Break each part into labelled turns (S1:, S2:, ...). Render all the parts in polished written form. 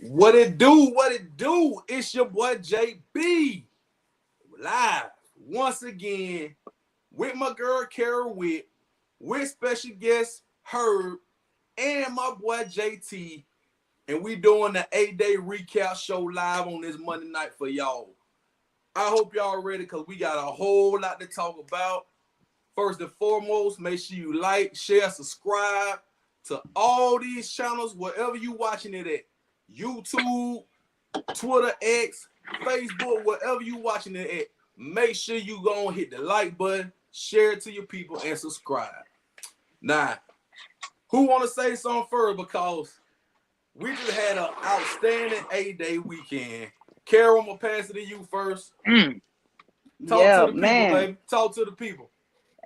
S1: What it do? What it do? It's your boy JB live once again with my girl Kara with special guest Herb and my boy JT, and we doing the 8-day recap show live on this Monday night for y'all. I hope y'all ready because we got a whole lot to talk about. First and foremost, make sure you like, share, subscribe to all these channels wherever you watching it at. YouTube, Twitter, X, Facebook, wherever you watching it at. Make sure you go and hit the like button, share it to your people, and subscribe. Now, who want to say something first? Because we just had an outstanding 8-day weekend. Carol, I'm going to pass it to you first. Talk to the people, baby. Talk to the people.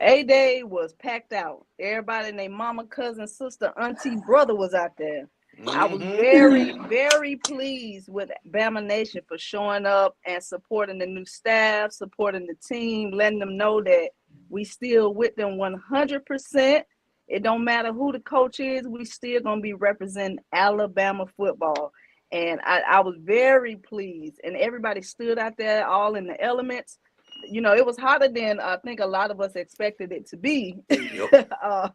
S2: 8-day was packed out. Everybody and their mama, cousin, sister, auntie, brother was out there. I was very, very pleased with Bama Nation for showing up and supporting the new staff, supporting the team, letting them know that we still with them 100%. It don't matter who the coach is, we still going to be representing Alabama football. And I was very pleased. And everybody stood out there all in the elements. You know, it was hotter than I think a lot of us expected it to be. I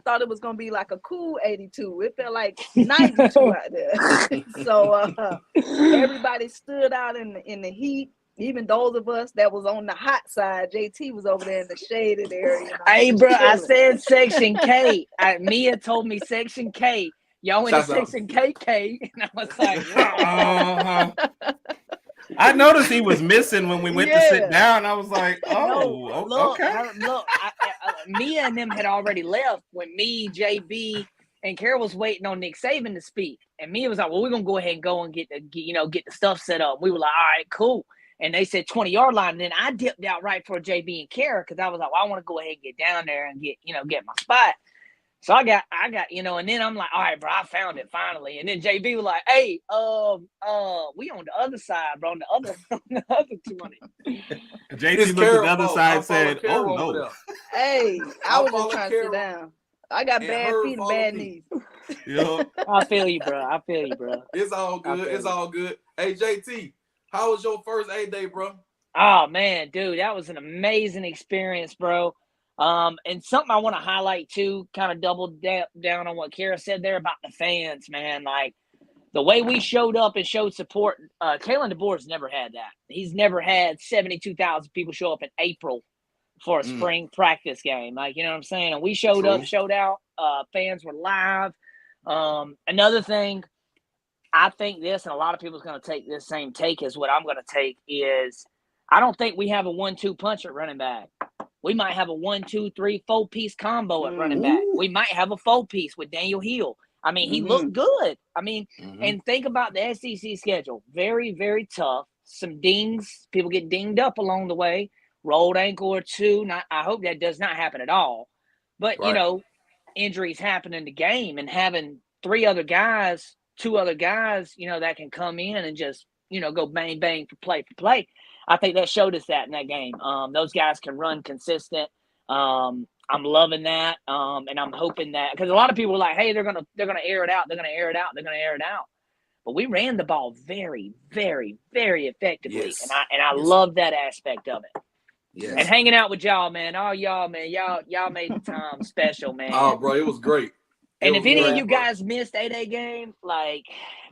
S2: thought it was going to be like a cool 82. It felt like 92 out there. So everybody stood out in the heat. Even those of us that was on the hot side. JT was over there in the shaded area.
S3: Hey, bro, I said Section K. Mia told me Section K. Y'all went to Section KK. And I was like,
S4: I noticed he was missing when we went to sit down. I was like, okay.
S3: Look, Mia and them had already left when me, JB, and Carol was waiting on Nick Saban to speak. And Mia was like, well, we're going to go ahead and go and get the stuff set up. We were like, all right, cool. And they said 20-yard line. And then I dipped out right for JB and Carol because I was like, well, I want to go ahead and get down there and get my spot. So I got, and then I'm like, all right, bro, I found it finally. And then JB was like, hey, we on the other side, bro, on the other 20.
S4: JT looked at the other side and said, oh, no.
S2: Hey, I was just trying to sit down. I got bad feet and bad knees.
S3: I feel you, bro.
S1: It's all good. It's all good. Hey, JT, how was your first 8-day, bro?
S3: Oh, man, dude, that was an amazing experience, bro. And something I want to highlight too, kind of double down on what Kara said there about the fans, man. Like the way we showed up and showed support. Kalen DeBoer's never had that. He's never had 72,000 people show up in April for a spring practice game. Like, you know what I'm saying? And we showed up, showed out. Fans were live. Another thing, I think this, and a lot of people's going to take this same take as what I'm going to take, is I don't think we have a 1-2 punch at running back. We might have a 1, 2, 3, 4-piece combo at running back. We might have a 4-piece with Daniel Hill. I mean, he looked good. I mean, and think about the SEC schedule. Very, very tough. Some dings. People get dinged up along the way. Rolled ankle or two. I hope that does not happen at all. But, injuries happen in the game. And having 2 other guys, that can come in and just, go bang, bang for play. I think that showed us that in that game. Those guys can run consistent. I'm loving that, and I'm hoping that because a lot of people were like, "Hey, they're gonna air it out. They're gonna air it out." But we ran the ball very, very, very effectively, and I love that aspect of it. Yes. And hanging out with y'all, man. Oh, y'all, man, y'all made the time special, man.
S1: Oh, bro, it was great.
S3: And if any of you guys missed 8-day game, like,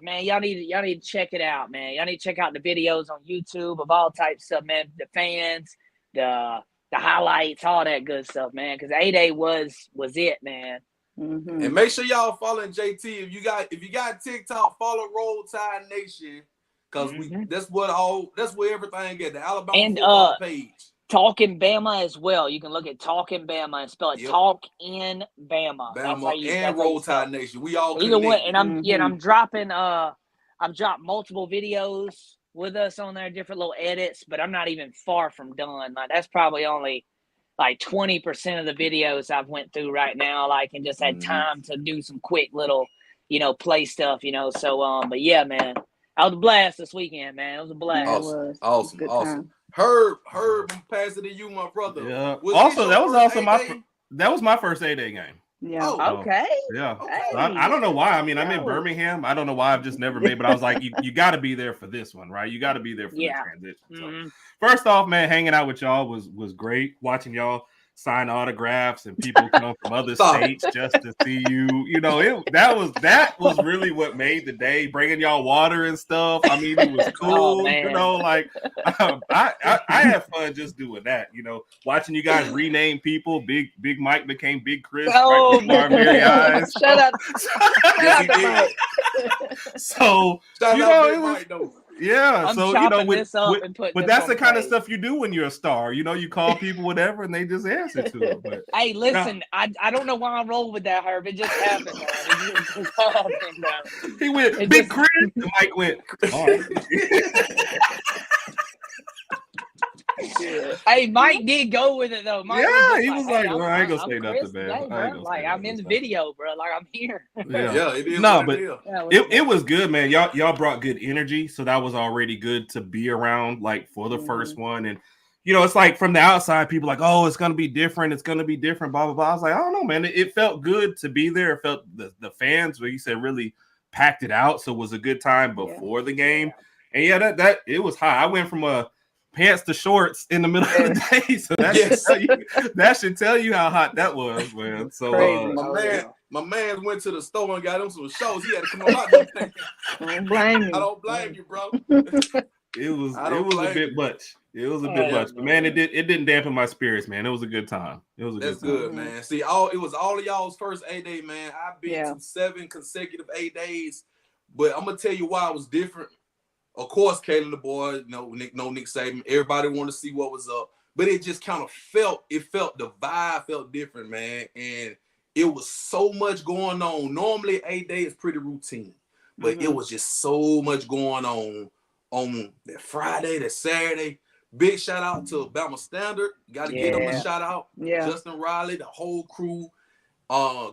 S3: man, y'all need to check it out, man. Y'all need to check out the videos on YouTube of all types of stuff, man. The fans, the highlights, all that good stuff, man. Because 8-day was it, man.
S1: And make sure y'all following JT. If you got TikTok, follow Roll Tide Nation. Because that's where everything get the Alabama football page.
S3: Talking Bama as well. You can look at Talking Bama and spell it Talk in Bama.
S1: Bama and Roll Tide Nation. We all
S3: either way. And I'm dropping multiple videos with us on there, different little edits, but I'm not even far from done. Like that's probably only like 20% of the videos I've went through right now. Like and just had time to do some quick little, play stuff, So but yeah, man. I was a blast this weekend, man. It was a blast.
S1: Awesome. Herb, pass it to you, my brother.
S4: Yeah. Also, that was my first 8-day game.
S2: Yeah.
S1: Oh,
S2: Okay.
S4: Yeah.
S1: okay.
S4: So I don't know why. I mean, I'm in
S2: Yo.
S4: Birmingham. I don't know why I've just never made, but I was like, you got to be there for this one, right? You got to be there for the
S3: Yeah.
S4: transition. So
S3: Mhm.
S4: first off, man, hanging out with y'all was great. Watching y'all sign autographs and people come from other
S1: Stop.
S4: states just to see you. You know, that was really what made the day. Bringing y'all water and stuff. I mean, it was cool.
S3: man.
S4: You know, like I had fun just doing that. You know, watching you guys rename people. Big Mike became Big Chris
S3: Oh,
S4: right before our very eyes.
S2: Shout out,
S1: Yes,
S2: shout out
S1: he
S2: to
S1: did.
S2: Mike.
S4: So
S1: Shout
S4: you
S1: out
S4: know,
S1: Big
S4: it was
S1: Mike, though.
S4: yeah.
S3: I'm
S4: So you know,
S3: chopping this up and putting
S4: but
S3: this
S4: that's
S3: on
S4: the kind of
S3: page.
S4: stuff you do when you're a star. You know, you call people whatever, and they just answer to it. But
S3: Hey, listen, I don't know why I rolled with that, Herb. It just happened, man. It just happened, man.
S4: he went
S3: It
S4: Big
S3: just-
S4: Chris, and Mike went. All right.
S3: Hey, Mike did go with it though. Mike
S4: Yeah,
S3: was
S4: he
S3: just
S4: was
S3: hey,
S4: like,
S3: I'm,
S4: well, I ain't gonna
S3: I'm
S4: say
S3: Chris
S4: nothing, man.
S3: today,
S4: I ain't
S3: bro.
S4: gonna
S3: Like
S4: say
S3: I'm
S4: nothing,
S3: in the
S4: so.
S3: video, bro. Like I'm here.
S4: Yeah.
S1: Yeah, it is.
S4: No,
S1: what
S4: but
S1: it is.
S3: Yeah,
S4: it was good, man. Y'all brought good energy, so that was already good to be around, like for the first one. And you know, it's like from the outside, people like, oh, it's gonna be different. It's gonna be different. Blah blah blah. I was like, I don't know, man. It felt good to be there. It felt the fans, where you said, really packed it out. So it was a good time before the game. And yeah, that it was high. I went from pants to shorts in the middle of the day. So that should tell you how hot that was, man. So
S2: Crazy.
S1: My man went to the store and got him some shows. He had to come on out them things.
S2: Don't blame
S1: I
S2: you.
S1: don't blame you, bro.
S4: it was
S1: I don't
S4: a
S1: blame
S4: bit
S1: you.
S4: much. It was a bit
S1: Yeah,
S4: much, but man, it didn't dampen my spirits, man. It was a good time. It was a
S1: That's
S4: good time.
S1: good, man. See, it was all of y'all's first A-Day, man. I've been to 7 consecutive A-Days, but I'm gonna tell you why it was different. Of course, Kalen the boy, Nick Saban. Everybody wanted to see what was up, but it just kind of felt the vibe felt different, man. And it was so much going on. Normally, A-Day is pretty routine, but it was just so much going on that Friday, that Saturday. Big shout out to Bama Standard. Got to give them a shout out.
S2: Yeah.
S1: Justin Riley, the whole crew.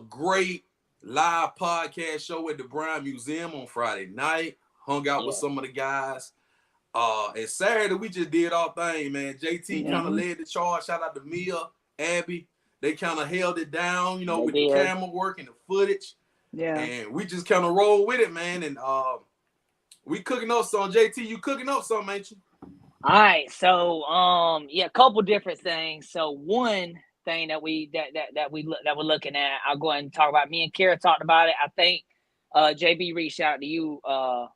S1: Great live podcast show at the Brown Museum on Friday night. Hung out with some of the guys. And Saturday, we just did our thing, man. JT kind of led the charge. Shout out to Mia, Abby. They kind of held it down, with the camera work and the footage.
S2: Yeah.
S1: And we just kind of rolled with it, man. And we cooking up some. JT, you cooking up some, ain't you?
S3: All right. So, a couple different things. So one thing that we're looking at, I'll go ahead and talk about. Me and Kara talked about it. I think JB reached out to you,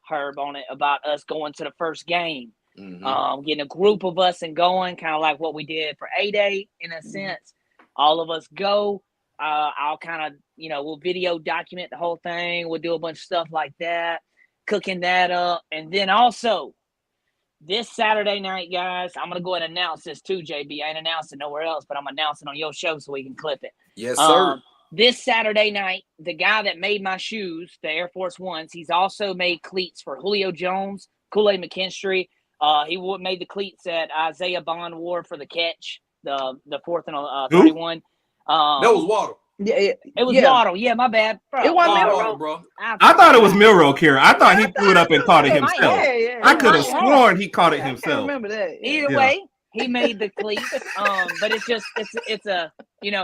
S3: Herb, on it about us going to the first game. Getting a group of us and going, kind of like what we did for A-Day in a sense. All of us go. I'll kind of, we'll video document the whole thing. We'll do a bunch of stuff like that, cooking that up. And then also this Saturday night, guys, I'm going to go ahead and announce this too, JB. I ain't announcing nowhere else, but I'm announcing on your show so we can clip it.
S1: Yes, sir.
S3: This Saturday night, the guy that made my shoes, the Air Force Ones, he's also made cleats for Julio Jones, Kool-Aid McKinstry. He made the cleats that Isaiah Bond wore for the catch, the 4th and 31.
S1: That was Waddle.
S2: Yeah,
S3: it was Waddle. Yeah, my bad. Bro,
S2: it wasn't
S1: Waddle, bro.
S4: I thought it was Milroe, Kira. I thought he threw it up and caught it himself. I could have sworn he caught it himself.
S2: I remember that.
S3: Either way, he made the cleats. But it's a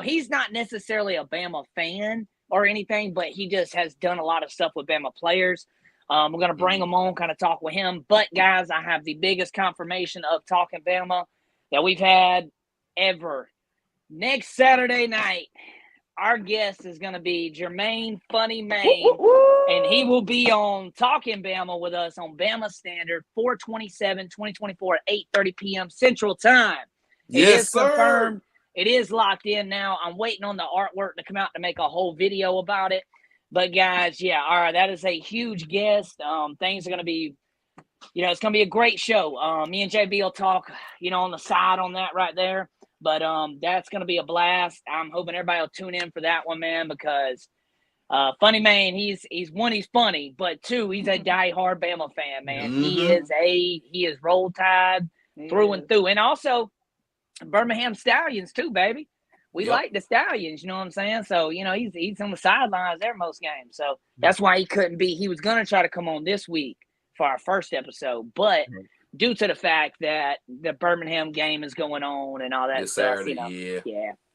S3: he's not necessarily a Bama fan or anything, but he just has done a lot of stuff with Bama players. We're gonna bring him on, kind of talk with him. But guys, I have the biggest confirmation of talking Bama that we've had ever. Next Saturday night, our guest is going to be Jermaine Funny Main, and he will be on Talking Bama with us on Bama Standard, 4/27/2024 at 8:30 p.m. Central Time. It is confirmed. It is locked in now. I'm waiting on the artwork to come out to make a whole video about it. But, guys, all right, that is a huge guest. Things are going to be, it's going to be a great show. Me and JB will talk, on the side on that right there. But that's going to be a blast. I'm hoping everybody will tune in for that one, man, because Funny Man, he's funny, but two, he's a diehard Bama fan, man. He is Roll Tide through and through. And also Birmingham Stallions too, baby. We like the Stallions, you know what I'm saying? So, he's on the sidelines there most games. So that's why he couldn't be. He was going to try to come on this week for our first episode, but due to the fact that the Birmingham game is going on and all that stuff,
S1: Saturday,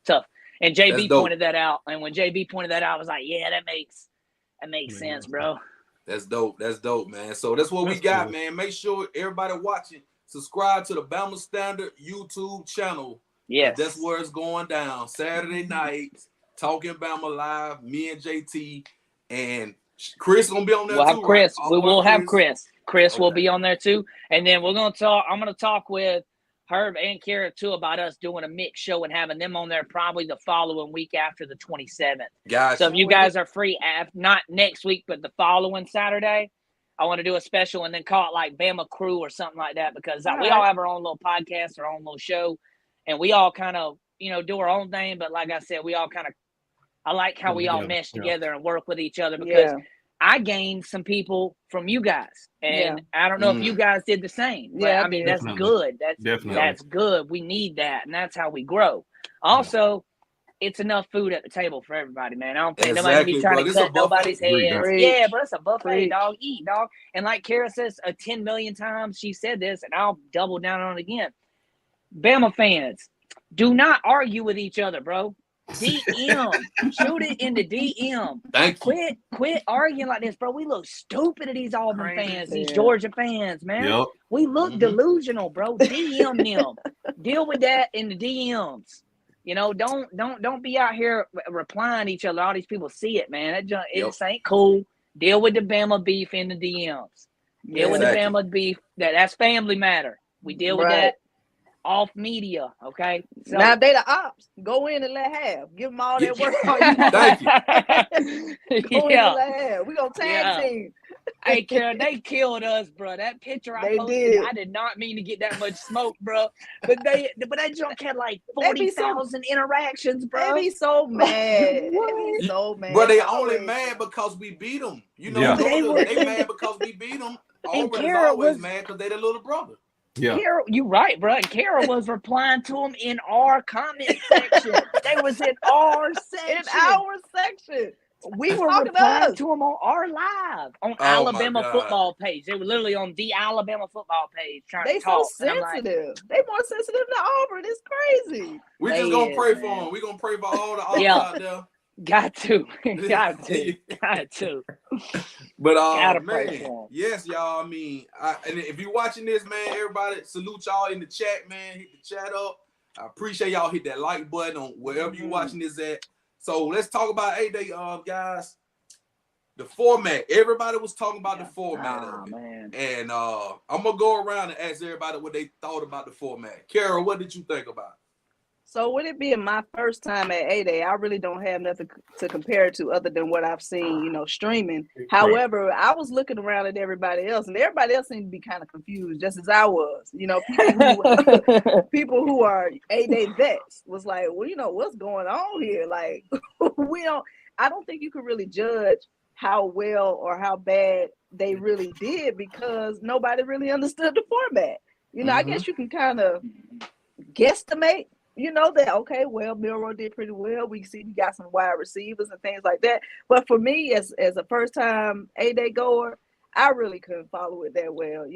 S3: tough. And
S1: That's
S3: JB
S1: dope.
S3: pointed that out. And when JB pointed that out, I was like, yeah, that makes sense, bro.
S1: That's dope. That's dope, man. So that's what we got, man. Make sure everybody watching subscribe to the Bama Standard YouTube channel.
S3: Yes.
S1: That's where it's going down. Saturday nights, Talking Bama Live, me and JT, and Chris gonna be on there
S3: we'll
S1: too.
S3: Have Chris.
S1: Right?
S3: We will have Chris. Chris
S1: Okay.
S3: will be on there too. And then we're gonna talk. I'm gonna talk with Herb and Kara too about us doing a mix show and having them on there probably the following week after the 27th.
S1: Gotcha.
S3: So if you guys are free, not next week, but the following Saturday, I want to do a special and then call it like Bama Crew or something like that, because we all have our own little podcast, our own little show, and we all kind of, do our own thing. But like I said, we all kind of, I like how we all mesh together and work with each other, because I gained some people from you guys, and I don't know if you guys did the same. But, I mean, that's good. That's good. We need that, and that's how we grow. Also, it's enough food at the table for everybody, man. I don't think nobody be trying to cut nobody's head. Yeah, but it's a buffet, dog. Eat, dog. And like Kara says 10 million times, she said this, and I'll double down on it again. Bama fans, do not argue with each other, bro. DM. Shoot it in the DM.
S1: Thank you.
S3: Quit arguing like this, bro. We look stupid to these Auburn fans, these Georgia fans, man.
S4: Yep.
S3: We look delusional, bro. DM them. Deal with that in the DMs. Don't be out here replying to each other. All these people see it, man. It just ain't cool. Deal with the Bama beef in the DMs. Deal with the Bama beef. That's family matter. We deal with that off media, okay? So,
S2: now they the ops. Go in and let have. Give them all that work.
S1: Thank you.
S2: Go in and let have. We gonna tag team.
S3: Hey, Karen, they killed us, bro. That picture I posted, I did not mean to get that much smoke, bro. But that junk had like 40,000 interactions, bro.
S2: They be so mad. They be so mad.
S1: But they only mad because we beat them. They mad because we beat them. Auburn is always mad because they the little brother.
S4: Yeah,
S3: Kara, you right, bro. And Kara was replying to them in our comment section. They was in our section.
S2: In our section.
S3: We were replying to them on our live on Alabama football page. They were literally on the Alabama football page trying to talk.
S2: So sensitive. They more sensitive than Auburn. It's crazy.
S1: We just gonna pray for them. We gonna pray for all the Auburn out there.
S3: Got to.
S1: But
S3: man,
S1: yes, y'all. I mean, and if you're watching this, man, everybody salute y'all in the chat, man. Hit the chat up. I appreciate y'all. Hit that like button on wherever you're watching this at. So let's talk about A-Day, guys. The format. Everybody was talking about the format of it.
S3: Man.
S1: And I'm gonna go around and ask everybody what they thought about the format. Kara, what did you think about it?
S2: So with it being my first time at A-Day, I really don't have nothing to compare it to other than what I've seen, streaming. Right. However, I was looking around at everybody else, and everybody else seemed to be kind of confused, just as I was. People who are A-Day vets was like, well, what's going on here? Like, I don't think you could really judge how well or how bad they really did because nobody really understood the format. I guess you can kind of guesstimate. That, okay, well, Milroe did pretty well. We see he got some wide receivers and things like that. But for me, as a first-time A-Day goer, I really couldn't follow it that well.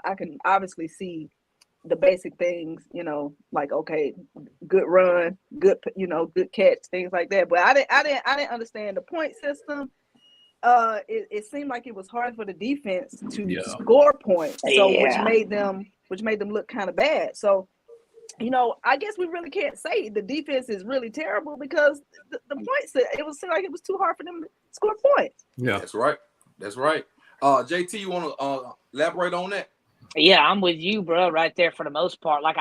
S2: I can obviously see the basic things, like, okay, good run, good catch, things like that. But I didn't understand the point system. It seemed like it was hard for the defense to score points, which made them look kind of bad. So, I guess we really can't say the defense is really terrible because the points, it seemed like it was too hard for them to score points.
S1: Yeah, that's right. JT, you want to elaborate on that?
S3: Yeah, I'm with you, bro, right there for the most part. Like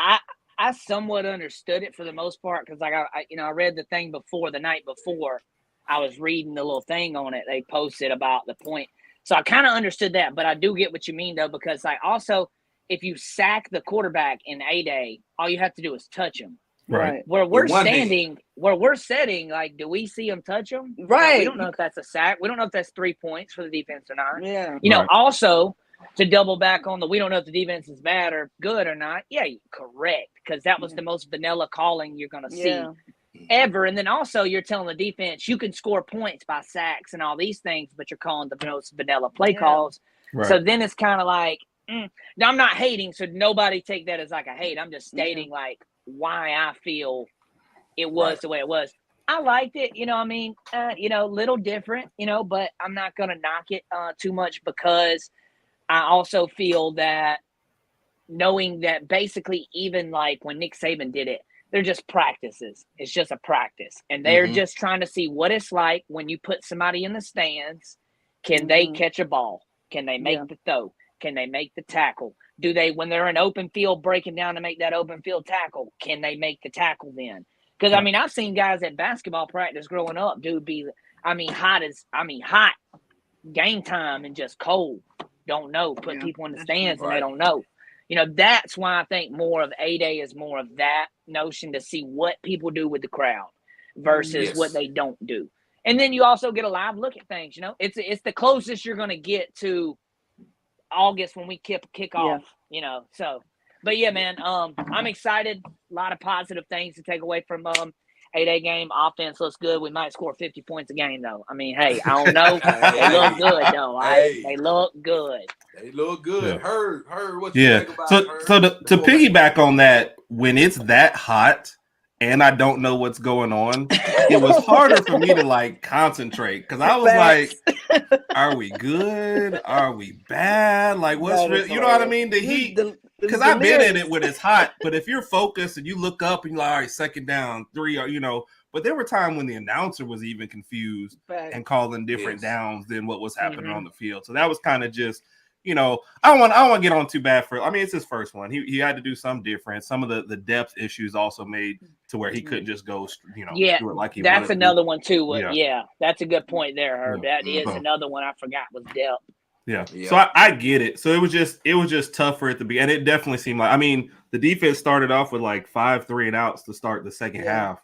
S3: I somewhat understood it for the most part because like I read the thing the night before. I was reading the little thing on it they posted about the point. So I kind of understood that, but I do get what you mean though, because like also if you sack the quarterback in A-Day, all you have to do is touch him.
S4: Right.
S3: Where we're standing, where we're sitting, like, do we see him touch him?
S2: Right.
S3: We don't know if that's a sack. We don't know if that's 3 points for the defense or not.
S2: Yeah.
S3: Also to double back on we don't know if the defense is bad or good or not. Yeah, correct. Because that was the most vanilla calling you're going to see ever. And then also you're telling the defense you can score points by sacks and all these things, but you're calling the most vanilla play calls. Right. So then it's kind of like, now I'm not hating, so nobody take that as like a hate. I'm just stating like why I feel it was
S1: Right.
S3: the way it was. I liked it, I mean, little different, but I'm not gonna knock it too much because I also feel that knowing that basically even like when Nick Saban did it, they're just practices. It's just a practice. And they're
S1: Mhm.
S3: just trying to see what it's like when you put somebody in the stands. Can they
S2: Mhm.
S3: catch a ball? Can they make
S2: Yeah.
S3: the throw? Can they make the tackle? Do they, when they're in open field breaking down to make that open field tackle, can they make the tackle then? Because I
S4: Yeah.
S3: mean, I've seen guys at basketball practice growing up, dude, hot game time and just cold. Don't know. Put
S2: Yeah,
S3: people in the
S2: that's
S3: stands
S2: true.
S3: and they
S1: Right.
S3: don't know. That's why I think more of A-Day is more of that notion to see what people do with the crowd versus what
S1: Yes.
S3: they don't do. And then you also get a live look at things, It's the closest you're going to get to August when we kick
S2: Yeah.
S3: off, So, but yeah, man, I'm excited. A lot of positive things to take away from 8-day game. Offense looks good. We might score 50 points a game, though. I mean, hey, I don't know. They look good, though.
S1: Hey.
S3: They look good.
S1: They look good.
S4: Yeah.
S1: Heard what you
S4: Yeah.
S1: think about
S4: So
S1: Heard?
S4: so to
S1: Before we-
S4: piggyback on that, when it's that hot and I don't know what's going on, it was harder for me to like concentrate because I was like, are we good? Are we bad? Like what's
S2: That is
S4: real? You know what I
S2: hilarious.
S4: mean? The heat.
S2: It's
S4: Because I've been in
S2: delirious.
S4: it when it's hot, but if you're focused and you look up and you're like, all right, second down, 3, or but there were times when the announcer was even confused
S2: Facts.
S4: and calling different
S1: Yes.
S4: downs than what was happening
S3: Mhm.
S4: on the field. So that was kind of just, I don't want to get on too bad for. I mean, it's his first one. He had to do something different. Some of the depth issues also made to where he couldn't just go,
S3: Yeah,
S4: do it like he
S3: that's
S4: wanted to.
S3: another one too.
S4: Yeah.
S3: Yeah, that's a good point there, Herb.
S4: Yeah.
S3: That is
S4: So-
S3: another one I forgot was depth.
S4: Yeah.
S1: Yeah.
S4: So I get it. So it was just tough for it to be, and it definitely seemed like, I mean, the defense started off with like 5 3-and-outs to start the second
S2: Yeah.
S4: half,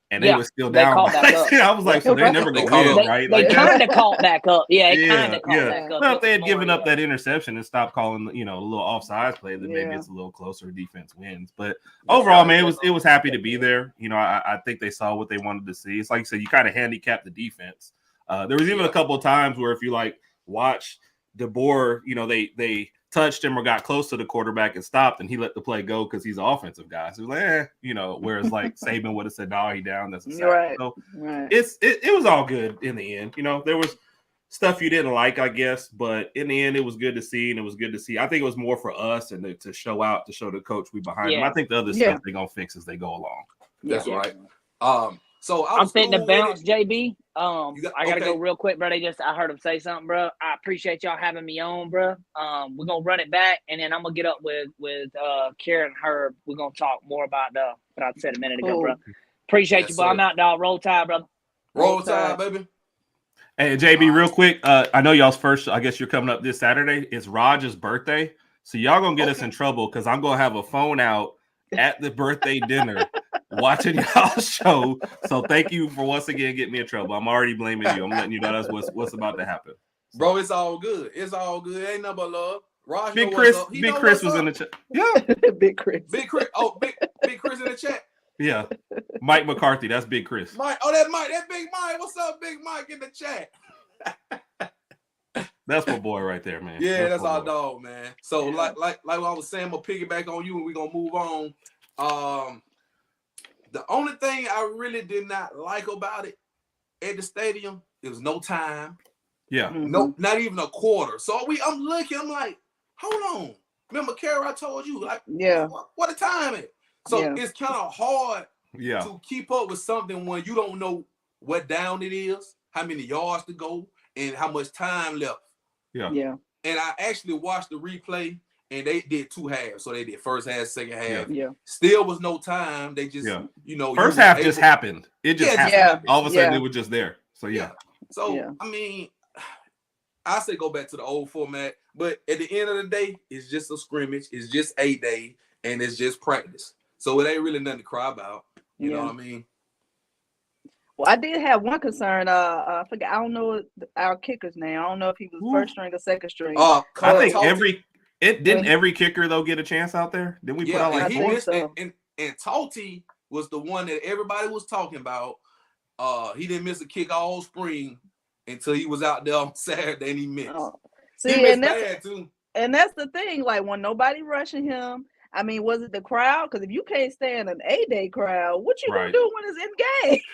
S4: and they
S3: Yeah,
S4: were still
S3: they
S4: down.
S3: caught
S4: by-
S3: back up.
S4: I was like, so they're never
S1: They
S4: gonna
S1: caught
S4: win,
S1: up.
S4: right?
S3: They
S4: Like
S3: kind
S4: that's,
S3: of caught back up. Yeah, it
S4: yeah,
S3: kind of caught
S4: yeah.
S3: back up.
S4: Well,
S3: It
S4: if they had
S3: was
S4: given
S3: more,
S4: up that interception and stopped calling, a little offsides play, then maybe
S2: Yeah.
S4: it's a little closer. Defense wins, but overall, man, it was happy to be there. I think they saw what they wanted to see. It's like you said, you kind of handicapped the defense. There was even a couple of times where if you like watch DeBoer, they touched him or got close to the quarterback and stopped, and he let the play go because he's an offensive guy. So it was like, whereas like Saban would have said, "No, he down. That's a sack."
S2: Right.
S4: So
S2: Right.
S4: it was all good in the end. There was stuff you didn't like, I guess, but in the end, it was good to see, and it was good to see. I think it was more for us and to show the coach we behind him.
S3: Yeah.
S4: I think the other
S2: Yeah.
S4: stuff they're gonna fix as they go along.
S1: That's
S2: Yeah.
S1: right. So I
S3: I'm
S1: was
S3: fitting to
S1: cool with
S3: bounce,
S1: it.
S3: JB. I gotta go
S1: okay.
S3: real quick, bro. I heard him say something, bro. I appreciate y'all having me on, bro. We're gonna run it back, and then I'm gonna get up with Karen and Herb. We're gonna talk more about what I said a minute ago,
S2: Cool.
S3: bro. Appreciate
S1: Yes,
S3: you, bro. I'm
S1: sir.
S3: out, dog. Roll Tide, brother.
S1: Roll Tide, baby.
S4: Hey, JB, real quick. I know y'all's first. I guess you're coming up this Saturday. It's Raj's birthday, so y'all gonna get us in trouble because I'm gonna have a phone out at the birthday dinner watching y'all's show. So thank you for once again getting me in trouble. I'm already blaming you. I'm letting you know that's what's about to happen.
S1: Bro, it's all good. It's all good. Ain't nothing but love. Raj
S4: Big
S1: know
S4: Chris,
S1: what's up. He
S4: Big
S1: know
S4: Chris
S1: what's
S4: was in
S1: up.
S4: the chat. Yeah,
S2: Big Chris.
S1: Big Chris. Oh, big Chris in the chat.
S4: yeah. Mike McCarthy, that's Big Chris.
S1: Mike. Oh, that Mike. That Big Mike. What's up, Big Mike in the chat?
S4: That's my boy right there, man.
S1: Yeah, that's
S4: my
S1: our
S4: boy.
S1: dog, man. So
S2: Yeah.
S1: like I was saying, I'm gonna piggyback on you and we're gonna move on. The only thing I really did not like about it at the stadium, it was no time.
S4: Yeah,
S2: Mhm.
S1: No, not even a quarter. So I'm looking, I'm like, hold on. Remember, Kara, I told you, like,
S2: Yeah.
S1: what a time it. So
S2: Yeah.
S1: it's kind of hard
S4: yeah,
S1: to keep up with something when you don't know what down it is, how many yards to go, and how much time left.
S4: yeah.
S2: Yeah.
S1: And I actually watched the replay, and they did 2 halves. So they did first half, second half.
S2: Yeah.
S1: Still was no time. They just,
S4: Yeah.
S1: you
S4: First half
S1: was
S4: just
S1: able-
S4: happened. It just
S1: Yeah,
S4: happened.
S2: Yeah.
S4: All of a sudden,
S2: Yeah.
S4: it was just there. So yeah,
S1: So
S2: Yeah.
S1: I mean, I say go back to the old format, but at the end of the day, it's just a scrimmage. It's just 8 days, and it's just practice. So it ain't really nothing to cry about. You know
S2: Yeah.
S1: what I mean?
S2: Well, I did have one concern. I forgot. I don't know our kicker's name. I don't know if he was
S4: Ooh.
S2: first string or second string.
S4: I think
S1: Talty-
S4: didn't every kicker though get a chance out there? Didn't we put
S1: yeah,
S4: out like
S1: and he
S4: 4?
S1: missed
S2: so.
S1: and Talty was the one that everybody was talking about. He didn't miss a kick all spring until he was out there on Saturday and he missed.
S2: Oh.
S1: He
S2: See,
S1: missed
S2: and that's
S1: bad too.
S2: and that's the thing. Like when nobody rushing him, I mean, was it the crowd? Because if you can't stand an A-Day crowd, what you gonna
S4: Right.
S2: do when it's in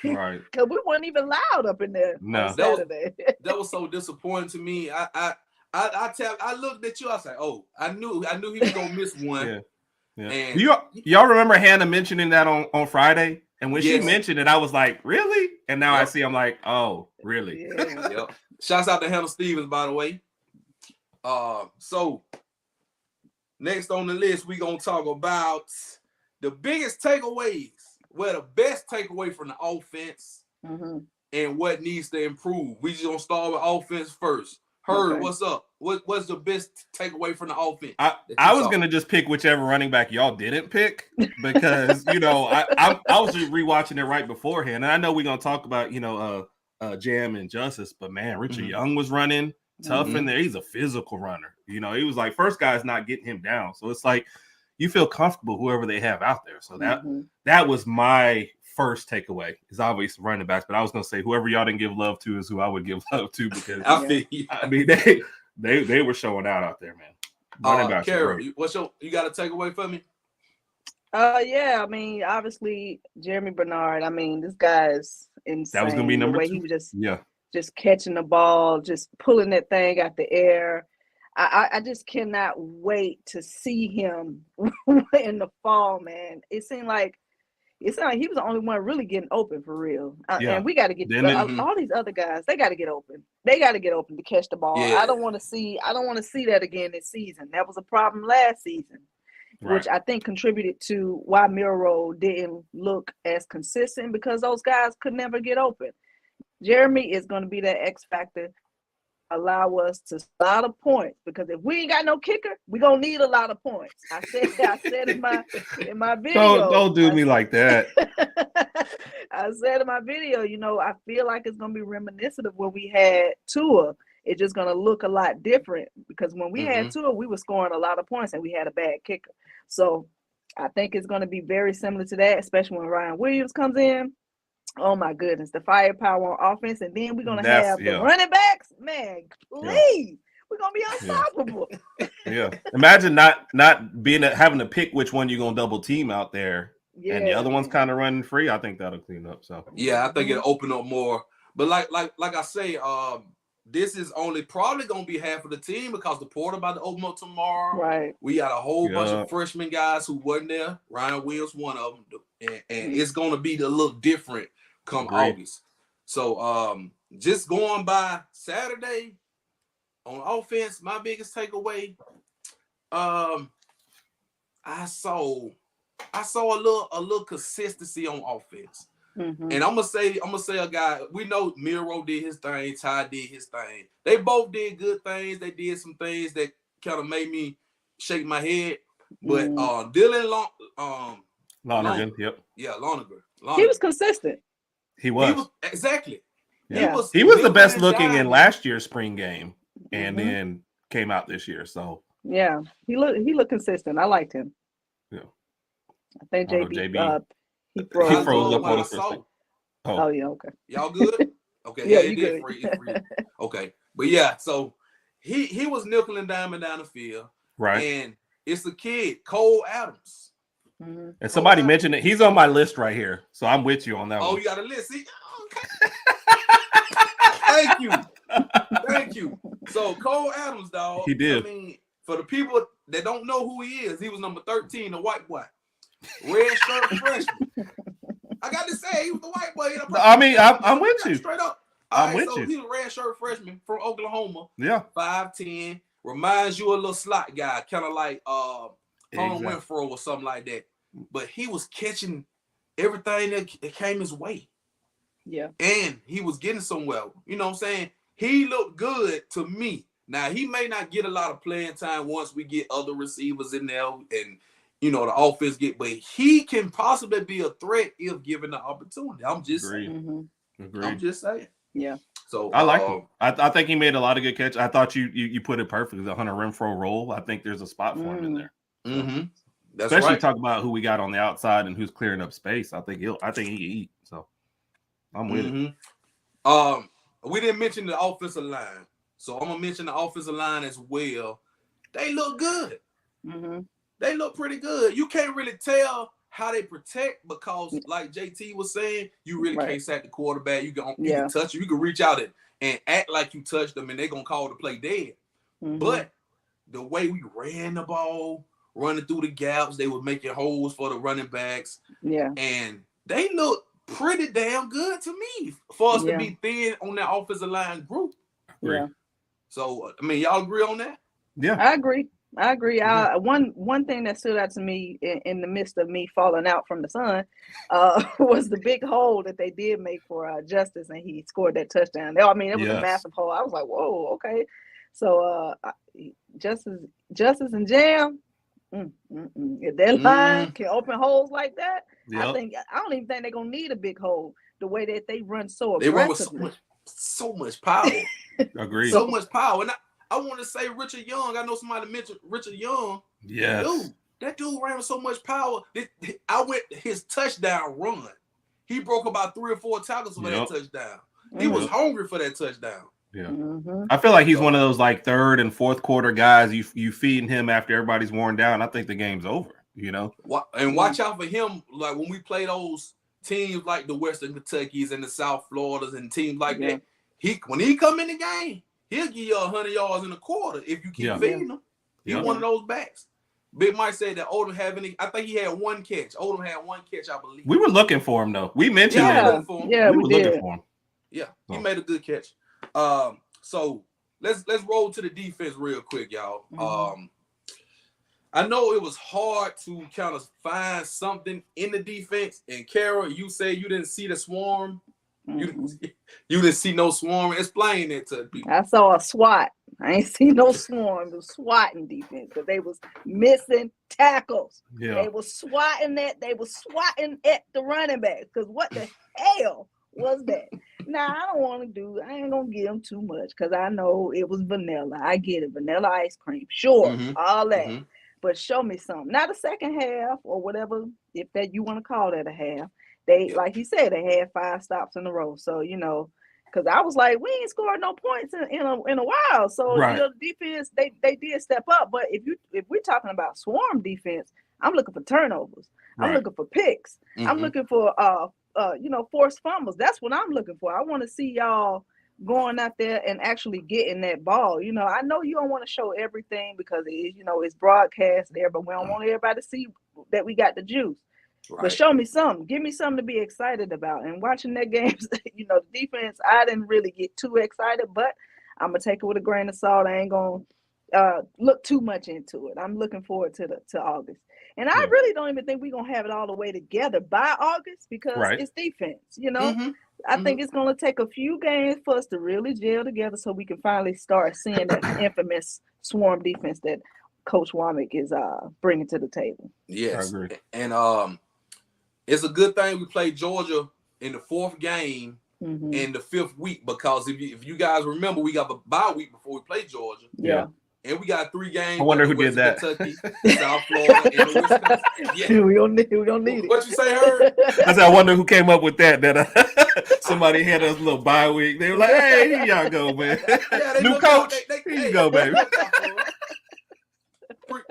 S2: game?
S4: Right.
S2: Because we weren't even loud up in there
S4: No.
S2: on Saturday.
S1: That was so disappointing to me. I looked at you. I was like, oh, I knew he was gonna miss one.
S4: Yeah. Yeah.
S1: And
S4: Y'all remember Hannah mentioning that on Friday? And when she
S1: Yes.
S4: mentioned it, I was like, really? And now I
S1: Yep.
S4: see, I'm like, oh, really?
S2: Yeah.
S1: Yep. Shouts out to Hannah Stevens, by the way. So next on the list, we gonna talk about the biggest takeaways. Well, the best takeaway from the offense
S2: Mhm.
S1: and what needs to improve. We just gonna start with offense first. Herb,
S2: Okay.
S1: what's up? What's the best takeaway from the offense?
S4: I was gonna just pick whichever running back y'all didn't pick because I was just rewatching it right beforehand, and I know we're gonna talk about Jam and Justice, but man, Richard
S1: Mhm.
S4: Young was running tough
S1: Mhm.
S4: in there. He's a physical runner. He was like first guy's not getting him down, so it's like you feel comfortable whoever they have out there. So
S2: Mhm.
S4: that was my first takeaway. Is obviously running backs, but I was gonna say whoever y'all didn't give love to is who I would give love to because
S1: I feel you.
S4: I mean they were showing out there, man. Running backs were
S1: Carol,
S4: great.
S1: you got a takeaway for me?
S2: Yeah, I mean, obviously Jeremy Bernard. I mean, this guy is insane.
S4: That was gonna be number
S2: the way
S4: 2.
S2: he was
S4: Yeah.
S2: just catching the ball, just pulling that thing out the air. I just cannot wait to see him in the fall, man. It seemed like he was the only one really getting open for real.
S4: Yeah.
S2: And we got to get
S1: Mhm.
S2: all these other guys. They got to get open. They got to get open to catch the ball.
S1: Yeah.
S2: I don't want to see that again this season. That was a problem last season, which I think contributed to why Miro didn't look as consistent because those guys could never get open. Jeremy is going to be that X factor. Allow us to a lot of points because if we ain't got no kicker, we're gonna need a lot of points. I said in my video.
S4: Don't do me like that.
S2: I said in my video, I feel like it's gonna be reminiscent of when we had Tua. It's just gonna look a lot different because when we had Tua, we were scoring a lot of points and we had a bad kicker. So I think it's gonna be very similar to that, especially when Ryan Williams comes in. Oh my goodness, the firepower on offense, and then we're gonna have the running backs. Man, please, we're gonna be unstoppable.
S4: Yeah. Imagine not having to pick which one you're gonna double team out there, and the other one's kind of running free. I think that'll clean up. So
S1: yeah, I think it'll open up more. But like I say, this is only probably gonna be half of the team because the portal about to open up tomorrow.
S2: Right.
S1: We got a whole bunch of freshman guys who wasn't there. Ryan Williams, one of them, and it's gonna be a little different come August. So just going by Saturday on offense, my biggest takeaway, I saw a little consistency on offense.
S2: Mm-hmm.
S1: And I'm gonna say a guy, we know Miro did his thing, Ty did his thing. They both did good things. They did some things that kind of made me shake my head. But Dylan
S4: Lonergan, yep.
S1: Yeah, Lonergan.
S2: He was consistent.
S4: He was
S1: exactly.
S2: Yeah.
S4: He was the best looking in last year's spring game, and then came out this year. So
S2: yeah, he looked consistent. I liked him.
S4: Yeah,
S2: I think JB
S1: he
S2: froze
S1: up on the first.
S2: Oh yeah, okay.
S1: Y'all good? Okay,
S2: yeah,
S1: you good. Free. Okay, but yeah, so he was nickel and diming down the field,
S4: right?
S1: And it's a kid, Cole Adams.
S2: Mm-hmm.
S4: And somebody mentioned it. He's on my list right here, so I'm with you on that one.
S1: Oh, you got a list? See? Okay. Thank you. So Cole Adams, dog.
S4: He did.
S1: I mean, for the people that don't know who he is, he was number 13, the white boy, red shirt freshman. I got to say, he was the white boy.
S4: I mean, I'm with you.
S1: Straight up.
S4: I'm with you.
S1: He's a red shirt freshman from Oklahoma.
S4: Yeah.
S1: 5'10", reminds you of a little slot guy, kind of like Winfro or something like that. But he was catching everything that came his way.
S2: Yeah. And
S1: he was getting somewhere. You know what I'm saying? He looked good to me. Now, he may not get a lot of playing time once we get other receivers in there and, the offense but he can possibly be a threat if given the opportunity. I'm just saying.
S4: Agreed.
S1: I'm just saying.
S2: Yeah.
S1: So
S4: I like him. I think he made a lot of good catches. I thought you put it perfectly. The Hunter Renfrow role. I think there's a spot for him in there.
S1: Mm-hmm. That's
S4: especially
S1: right.
S4: talk about who we got on the outside and who's clearing up space. I think he can eat. So I'm with it.
S1: We didn't mention the offensive line, so I'm gonna mention the offensive line as well. They look good. they look pretty good. You can't really tell how they protect because, like JT was saying, you really can't sack the quarterback. You can touch him. You can reach out and act like you touched them, and they're gonna call the play dead. But the way we ran the ball, running through the gaps, they were making holes for the running backs.
S2: Yeah,
S1: and they look pretty damn good to me for us to be thin on that offensive line group.
S2: Yeah.
S1: So I mean, y'all agree on that?
S4: Yeah,
S2: I agree. One thing that stood out to me in the midst of me falling out from the sun was the big hole that they did make for Justice, and he scored that touchdown. I mean, it was a massive hole. I was like, whoa, okay. So Justice and Jam, if their line can open holes like that, I don't even think they're gonna need a big hole. The way that they run so aggressively.
S1: They run with so much power.
S4: Agreed.
S1: So much power. And I want to say Richard Young. I know somebody mentioned Richard Young.
S4: Yes.
S1: Dude, that dude ran with so much power. His touchdown run. He broke about 3 or 4 tackles for that touchdown. He was hungry for that touchdown.
S4: Yeah. I feel like he's one of those like third and fourth quarter guys. You feeding him after everybody's worn down. I think the game's over. You know.
S1: And watch out for him. Like when we play those teams like the Western Kentuckys and the South Floridas and teams like that, when he come in the game, he'll give you 100 yards in a quarter if you keep feeding him. He's one of those backs. Big Mike said that Odom I think he had 1 catch. Odom had 1 catch, I believe.
S4: We were looking for him though. We mentioned that.
S2: Yeah, we
S4: were
S2: did.
S4: looking for him.
S1: Yeah, he made a good catch. So let's roll to the defense real quick, y'all. I know it was hard to kind of find something in the defense. And Kara, you said you didn't see the swarm. You didn't see no swarm. Explain it to people.
S2: I saw a SWAT. I ain't seen no swarm. It was swatting defense because they was missing tackles.
S4: Yeah.
S2: They was swatting that. They was swatting at the running back. Because what the hell was that? Now, I ain't going to give them too much because I know it was vanilla. I get it. Vanilla ice cream. Sure. All that. But show me something. Not a second half or whatever, if that you want to call that a half. They, like he said, they had 5 stops in a row. So, because I was like, we ain't scored no points in a while. So, the defense, they did step up. But if we're talking about swarm defense, I'm looking for turnovers. I'm looking for picks. I'm looking for forced fumbles. That's what I'm looking for. I want to see y'all going out there and actually getting that ball. I know you don't want to show everything because it's broadcast there, but we don't want everybody to see that we got the juice. Right. But show me something. Give me something to be excited about. And watching that game, the defense, I didn't really get too excited, but I'm gonna take it with a grain of salt. I ain't gonna look too much into it. I'm looking forward to August. And I really don't even think we're gonna have it all the way together by August because it's defense, I think it's gonna take a few games for us to really gel together so we can finally start seeing that infamous swarm defense that Coach Womack is bringing to the table.
S1: Yes, I agree. And it's a good thing we played Georgia in the 4th game in the 5th week because if you guys remember, we got a bye week before we played Georgia.
S2: Yeah.
S1: And we got 3 games.
S4: I wonder who did that.
S1: Kentucky, South Florida, and Wisconsin. Yeah.
S2: We don't need it.
S1: What you say, Herb?
S4: I said, I wonder who came up with that. That somebody had us a little bye week. They were like, hey, here y'all go, man. Yeah, new coach. Here you go, baby.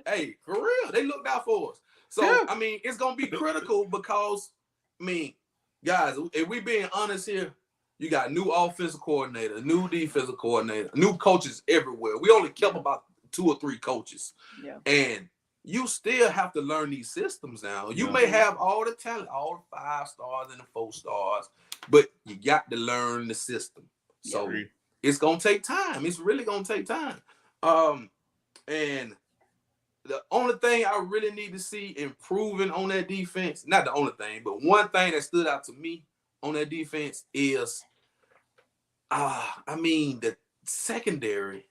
S1: Hey, for real, they looked out for us. So, I mean, it's going to be critical because, guys, if we being honest here, you got new offensive coordinator, new defensive coordinator, new coaches everywhere. We only kept about 2 or 3 coaches. Yeah. And you still have to learn these systems now. You may have all the talent, all the 5 stars and the 4 stars, but you got to learn the system. So it's going to take time. It's really going to take time. And the only thing I really need to see improving on that defense, not the only thing, but one thing that stood out to me on that defense is, the secondary.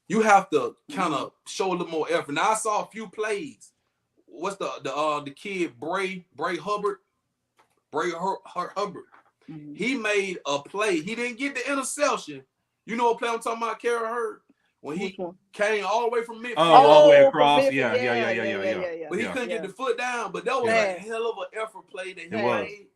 S1: You have to kind of show a little more effort. Now, I saw a few plays. What's the kid, Bray Hubbard? Bray Hubbard. He made a play. He didn't get the interception. You know what play I'm talking about, Kara Hurd? When he came all the way from midfield.
S4: All the way across. Yeah.
S1: But he couldn't get the foot down. But that was a hell of an effort play that he made.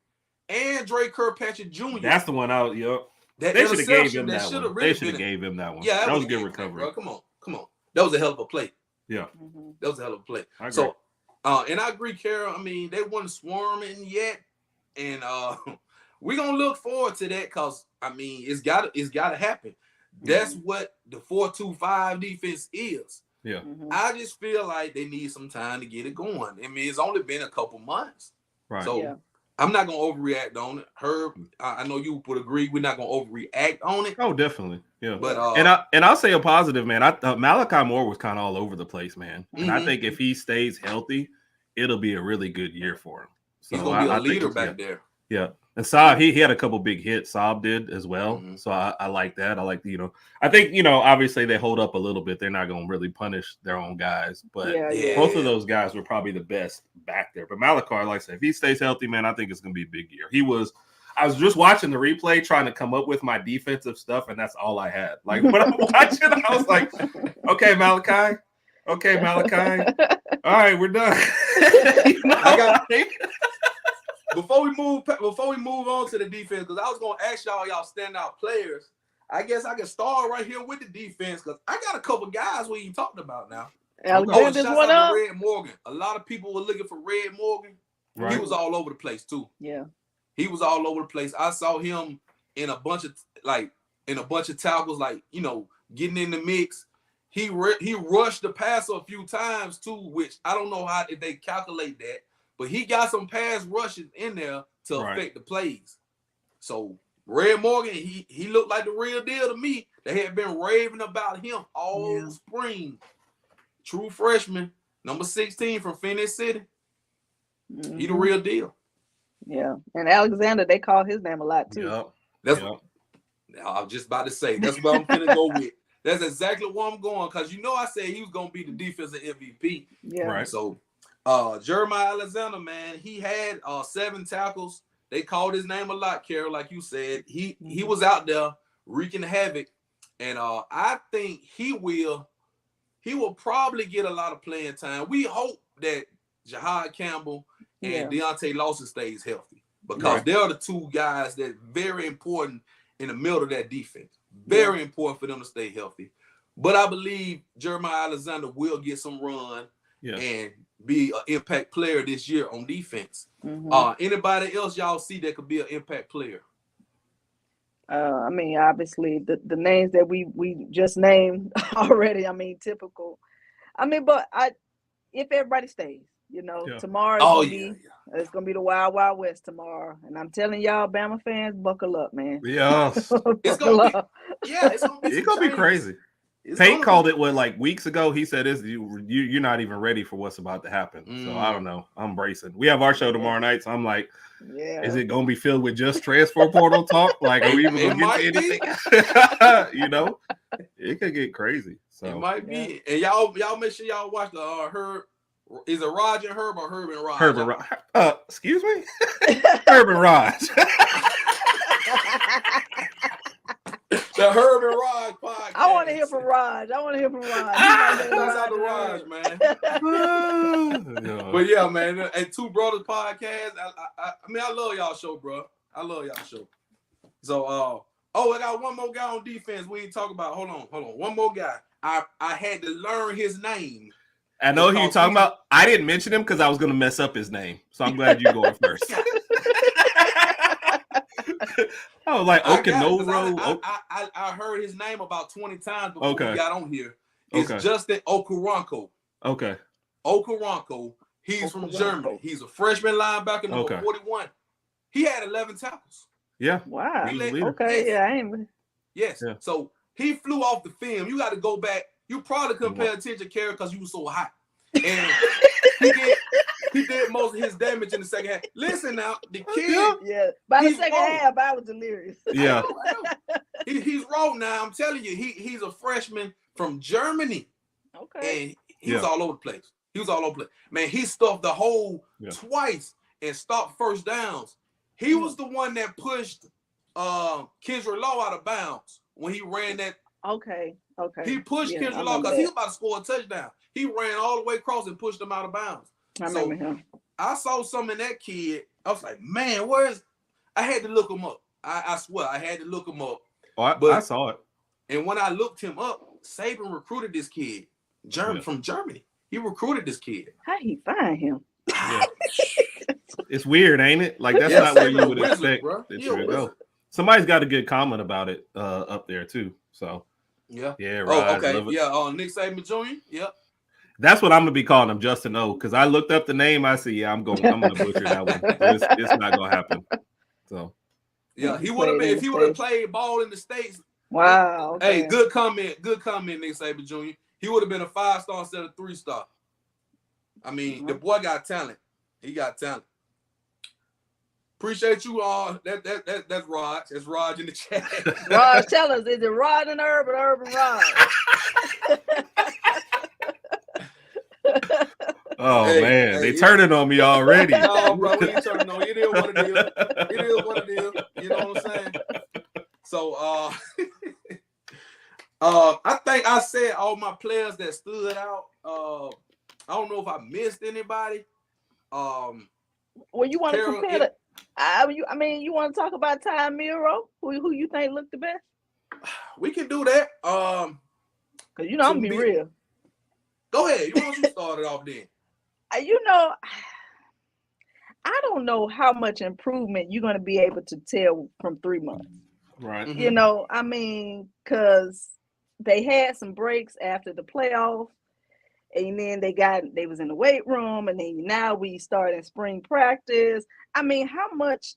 S1: And Dre Kirkpatrick Jr.
S4: That's the one out. Yep.
S1: They should have gave
S4: him that one. They should have gave him that one.
S1: Yeah,
S4: that was a good recovery.
S1: Bro. Come on. That was a hell of a play.
S4: Yeah.
S1: That was a hell of a play.
S4: I agree.
S1: So, and I agree, Carol. I mean, they weren't swarming yet, and we're gonna look forward to that because I mean, it's gotta happen. That's what the 4-2-5 defense is.
S4: Yeah.
S1: I just feel like they need some time to get it going. I mean, it's only been a couple months,
S4: Right.
S1: so I'm not gonna overreact on it. Herb, I know you would agree. We're not gonna overreact on it.
S4: Oh, definitely. Yeah.
S1: But
S4: and I'll say a positive, man. I thought Malachi Moore was kind of all over the place, man. And I think if he stays healthy, it'll be a really good year for him. So
S1: he's gonna be a
S4: I think
S1: leader back there.
S4: Yeah. And Saab, he had a couple big hits. Saab did as well. So I like that. I like, I think, obviously they hold up a little bit. They're not going to really punish their own guys. But both of those guys were probably the best back there. But Malachi, like I said, if he stays healthy, man, I think it's going to be a big year. I was just watching the replay trying to come up with my defensive stuff, and that's all I had. Like, when I'm watching, I was like, okay, Malachi. Okay, Malachi. All right, we're done.
S1: Before we move on to the defense, because I was gonna ask y'all standout players. I guess I can start right here with the defense because I got a couple guys we ain't talking about now.
S2: Alexander's one up.
S1: Red Morgan. A lot of people were looking for Red Morgan. Right. He was all over the place too.
S2: Yeah,
S1: he was all over the place. I saw him in a bunch of tackles, like getting in the mix. He rushed the passer a few times too, which I don't know how they calculate that. But he got some pass rushes in there to affect the plays. So Red Morgan, he looked like the real deal to me. They had been raving about him all spring. True freshman, number 16 from Phoenix City. He the real deal.
S2: Yeah, and Alexander, they call his name a lot too.
S1: That's what I was just about to say. That's what I'm gonna go with. That's exactly where I'm going because I said he was gonna be the defensive MVP.
S2: Yeah.
S4: Right.
S1: So. Jeremiah Alexander, man, he had 7 tackles. They called his name a lot, Carol, like you said. He was out there wreaking havoc, and I think he will probably get a lot of playing time. We hope that Jahad Campbell and Deontay Lawson stays healthy because they're the two guys that very important in the middle of that defense. Very important for them to stay healthy. But I believe Jeremiah Alexander will get some run and be an impact player this year on defense. Anybody else y'all see that could be an impact player?
S2: I mean, obviously the names that we just named already. I mean, typical. I mean, but if everybody stays, tomorrow it's gonna be the Wild Wild West tomorrow, and I'm telling y'all, Bama fans, buckle up, man.
S4: Yeah,
S1: it's gonna be
S4: crazy. Payne called it weeks ago. He said, you're not even ready for what's about to happen. So I don't know. I'm bracing. We have our show tomorrow night. So I'm like, is it going to be filled with just transfer portal talk? Like, are we even going to get to anything? It could get crazy. So
S1: it might be. And y'all make sure y'all watch the Herb. Is it Raj and Herb or Herb and Raj?
S4: Herb and Raj. Excuse me? Herb and Raj.
S1: The Herb and Raj podcast.
S2: I want to hear from Raj.
S1: That's out the Raj, man. But yeah, man. And Two Brothers podcast. I mean, I love y'all show, bro. I love y'all show. So, I got one more guy on defense. We ain't talking about. Hold on. One more guy. I had to learn his name.
S4: I know who you're talking about. I didn't mention him because I was going to mess up his name. So I'm glad you're going first. Oh, like Okanoro.
S1: I heard his name about 20 times before we got on here. It's Justin Okoronkwo.
S4: Okay.
S1: Okoronkwo. He's from Germany. He's a freshman linebacker, number 41. He had 11 tackles.
S4: Yeah.
S2: Wow.
S1: Okay. Yes. Yeah. So he flew off the film. You got to go back. You probably couldn't pay attention, Carey, because you were so hot. And he did most of his damage in the second half. Listen now, the kid.
S2: Yeah. By the second half, I was delirious.
S4: Yeah.
S1: He's raw now. I'm telling you, he's a freshman from Germany.
S2: Okay.
S1: And he was all over the place. Man, he stuffed the hole twice and stopped first downs. He was the one that pushed Kendrick Law out of bounds when he ran that.
S2: Okay.
S1: He pushed Kendrick Law because he was about to score a touchdown. He ran all the way across and pushed him out of bounds.
S2: I remember him.
S1: I saw something in that kid. I was like, man, I had to look him up. I swear, I had to look him up.
S4: I saw it.
S1: And when I looked him up, Saban recruited this kid. From Germany. He recruited this kid.
S2: How he find him?
S4: Yeah. It's weird, ain't it? Like that's
S1: Yeah,
S4: not where you
S1: Saban a
S4: would
S1: wizard,
S4: expect
S1: bro.
S4: it
S1: He a
S4: to
S1: wizard.
S4: go. Somebody's got a good comment about it up there too. So
S1: Yeah.
S4: yeah,
S1: Oh,
S4: Raj,
S1: okay.
S4: love it.
S1: Yeah. Nick Saban Jr. Yep.
S4: That's what I'm gonna be calling him, Justin O. Because I looked up the name. I said, yeah, I'm gonna butcher that one. So it's not gonna happen. So
S1: Yeah, he would have been if he would have played ball in the States.
S2: Wow. Okay.
S1: Hey, good comment, Nick Saban Jr. He would have been a 5-star instead of 3-star. I mean, the boy got talent. He got talent. Appreciate you all. That's Raj. That's Raj in the chat.
S2: Raj, tell us, is it Rod and Herb or Herb and Rod?
S4: oh
S1: Hey,
S4: man, they turning on me already.
S1: No, bro, we ain't turning on. It is what it is. It is what it is. You know what I'm saying? So, I think I said all my players that stood out. I don't know if I missed anybody.
S2: Well, you want to
S1: Carol,
S2: compare it? I mean, you want to talk about Ty Miro? Who you think looked the best?
S1: We can do that.
S2: Because, you know, I'm going to be real.
S1: Go ahead. Why don't you start it off then?
S2: You know, I don't know how much improvement you're going to be able to tell from 3 months.
S4: Right.
S1: Mhm.
S2: You know, I mean, because they had some breaks after the playoffs, and then they was in the weight room, and then now we start in spring practice. I mean, how much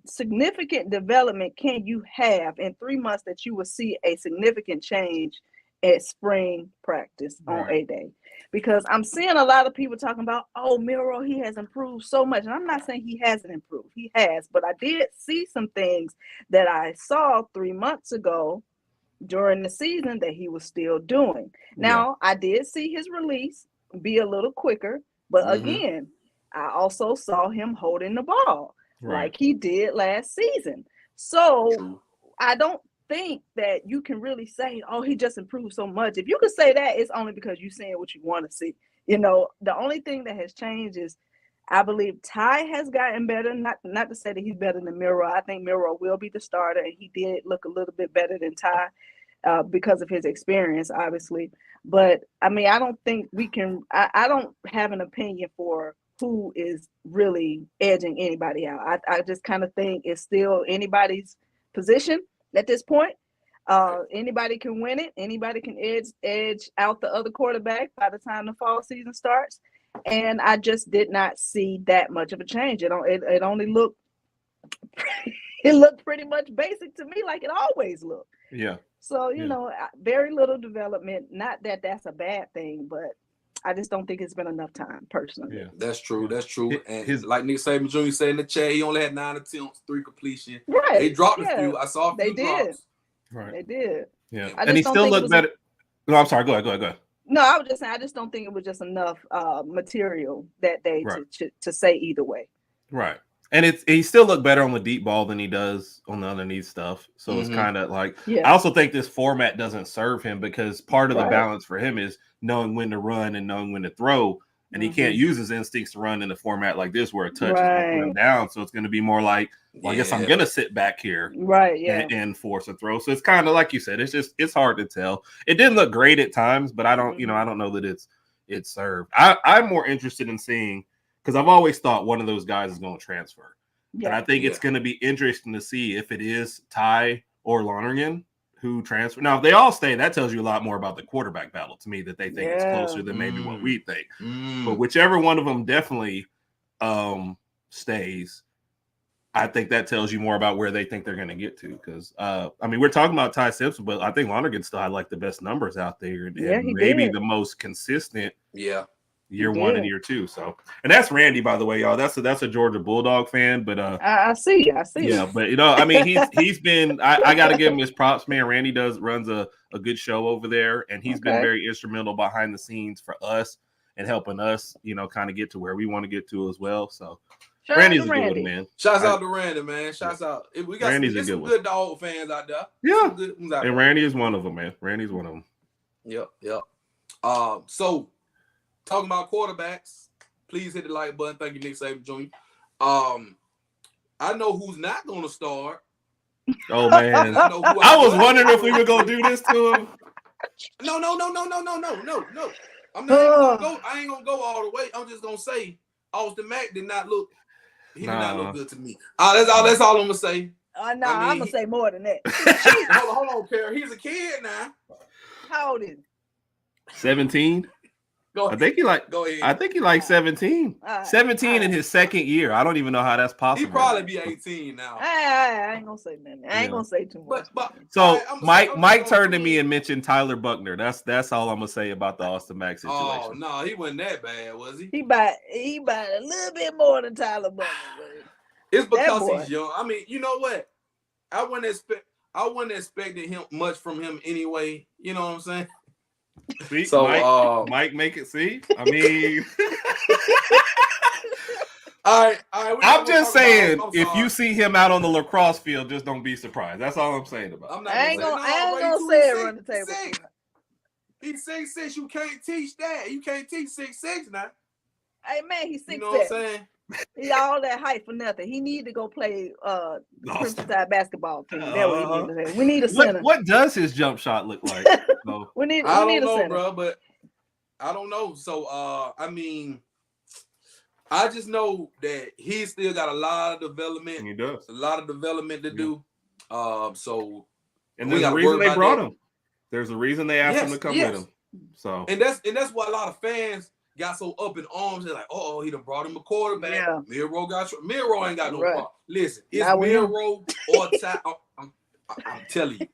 S2: significant development can you have in 3 months that you will see a significant change at spring practice on a day? Because I'm seeing a lot of people talking about, oh, Miro, he has improved so much. And I'm not saying he hasn't improved. He has. But I did see some things that I saw 3 months ago during the season that he was still doing. Now, I did see his release be a little quicker. But again, I also saw him holding the ball like he did last season. So I don't think that you can really say, oh, he just improved so much. If you could say that, it's only because you're saying what you want to see. You know, the only thing that has changed is I believe Ty has gotten better. Not to say that he's better than Miro. I think Miro will be the starter, and he did look a little bit better than Ty because of his experience, obviously. But I mean, I don't think we can. I don't have an opinion for who is really edging anybody out. I just kind of think it's still anybody's position at this point. Anybody can win it. Anybody can edge out the other quarterback by the time the fall season starts. And I just did not see that much of a change. It only looked it looked pretty much basic to me, like it always looked.
S4: Yeah.
S2: So, you know, very little development. Not that that's a bad thing, but I just don't think it's been enough time, personally.
S4: Yeah.
S1: That's true. And like Nick Saban Jr. said in the chat, he only had 9 attempts, 3 completion.
S2: Right.
S1: They dropped a few. I saw a few drops.
S4: Right.
S2: They did.
S4: Yeah. And he still looked better. No, I'm sorry. Go ahead.
S2: No, I was just saying, I just don't think it was just enough material that day to say either way.
S4: Right. And he still looked better on the deep ball than he does on the underneath stuff. So it's kind of like, I also think this format doesn't serve him because part of the balance for him is knowing when to run and knowing when to throw. And he can't use his instincts to run in a format like this where a touch is going to put him down. So it's going to be more like, well, I guess I'm going to sit back here and force a throw. So it's kind of like you said, it's hard to tell. It didn't look great at times, but I don't know that it's served. I'm more interested in seeing, because I've always thought one of those guys is going to transfer. And I think it's going to be interesting to see if it is Ty or Lonergan who transfer. Now, if they all stay, that tells you a lot more about the quarterback battle to me, that they think it's closer than maybe what we think. But whichever one of them definitely stays, I think that tells you more about where they think they're going to get to. Because, I mean, we're talking about Ty Simpson, but I think Lonergan still had like the best numbers out there. And maybe the most consistent. Year 1 and year 2. So, and that's Randy, by the way, y'all. That's a Georgia Bulldog fan, but
S2: I see.
S4: Yeah, but you know, I mean, he's been. I got to give him his props, man. Randy runs a good show over there, and he's been very instrumental behind the scenes for us and helping us, you know, kind of get to where we want to get to as well. So, Randy's a good one, man.
S1: Shouts out to Randy, man. Shouts out. We got some good dog fans out there.
S4: Yeah, and Randy is one of them, man. Randy's one of them.
S1: Yep. So, talking about quarterbacks, please hit the like button. Thank you, Nick Saban Jr. I know who's not going to start.
S4: Oh man, I was wondering if we were going to do this to him.
S1: No. I'm not even gonna go. I ain't gonna go all the way. I'm just gonna say Austin Mack did not look. He did not look good to me. That's all. That's all I'm gonna say.
S2: No, I'm gonna say more than that.
S1: hold on, Kara. He's a kid now.
S2: How old is he?
S4: 17.
S1: Go ahead.
S4: I think he like.
S1: Go ahead.
S4: I think he like 17. 17 in his second year. I don't even know how that's possible.
S1: He probably be 18 now.
S2: I ain't gonna say nothing. I ain't gonna say too much.
S1: But
S4: so Mike turned to me and mentioned Tyler Buckner. That's all I'm gonna say about the Austin Mack situation.
S1: Oh no, he wasn't that bad, was he?
S2: He bought a little bit more than Tyler Buckner.
S1: It's because he's young. I mean, you know what? I wasn't expecting him much from him anyway. You know what I'm saying?
S4: See, so Mike make it see. I mean,
S1: all right.
S4: I'm just saying, if you see him out on the lacrosse field, just don't be surprised. That's all I'm saying about it.
S2: I ain't gonna say it on the table.
S1: He's 6'6". You can't teach that. You can't teach 6'6" now.
S2: Hey man, he's 6'7".
S1: You know what I'm saying?
S2: He all that height for nothing. He need to go play Crimson Tide basketball team. That's what he need to say. We need a center.
S4: What does his jump shot look like? So,
S2: we need
S1: I
S2: need
S1: don't
S2: a
S1: know,
S2: center.
S1: bro, but I don't know. So I mean, I just know that he still got a lot of development.
S4: He does.
S1: A lot of development to do. So
S4: and there's a reason they brought him. There's a reason they asked him to come with him. So
S1: and that's why a lot of fans got so up in arms. They're like, oh, he done brought him a quarterback.
S2: Yeah.
S1: Miro ain't got no problem. Listen, it's Miro or Ty. I'm telling you.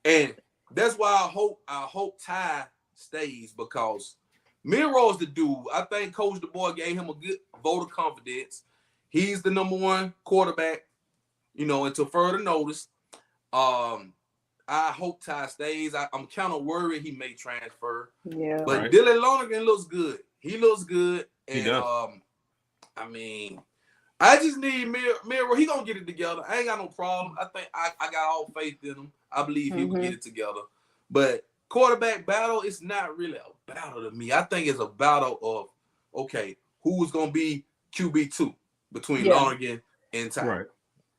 S1: And that's why I hope Ty stays, because Miro's the dude. I think Coach DeBoer gave him a good vote of confidence. He's the number one quarterback, until further notice. I hope Ty stays. I'm kind of worried he may transfer.
S2: Yeah.
S1: But Dylan Lonergan looks good. He looks good. And
S4: he does.
S1: I mean, I just need Miro. He gonna get it together. I ain't got no problem. I think I got all faith in him. I believe he will get it together. But quarterback battle, it's not really a battle to me. I think it's a battle of, okay, who's gonna be QB2 between Lonergan and Ty.
S4: Right.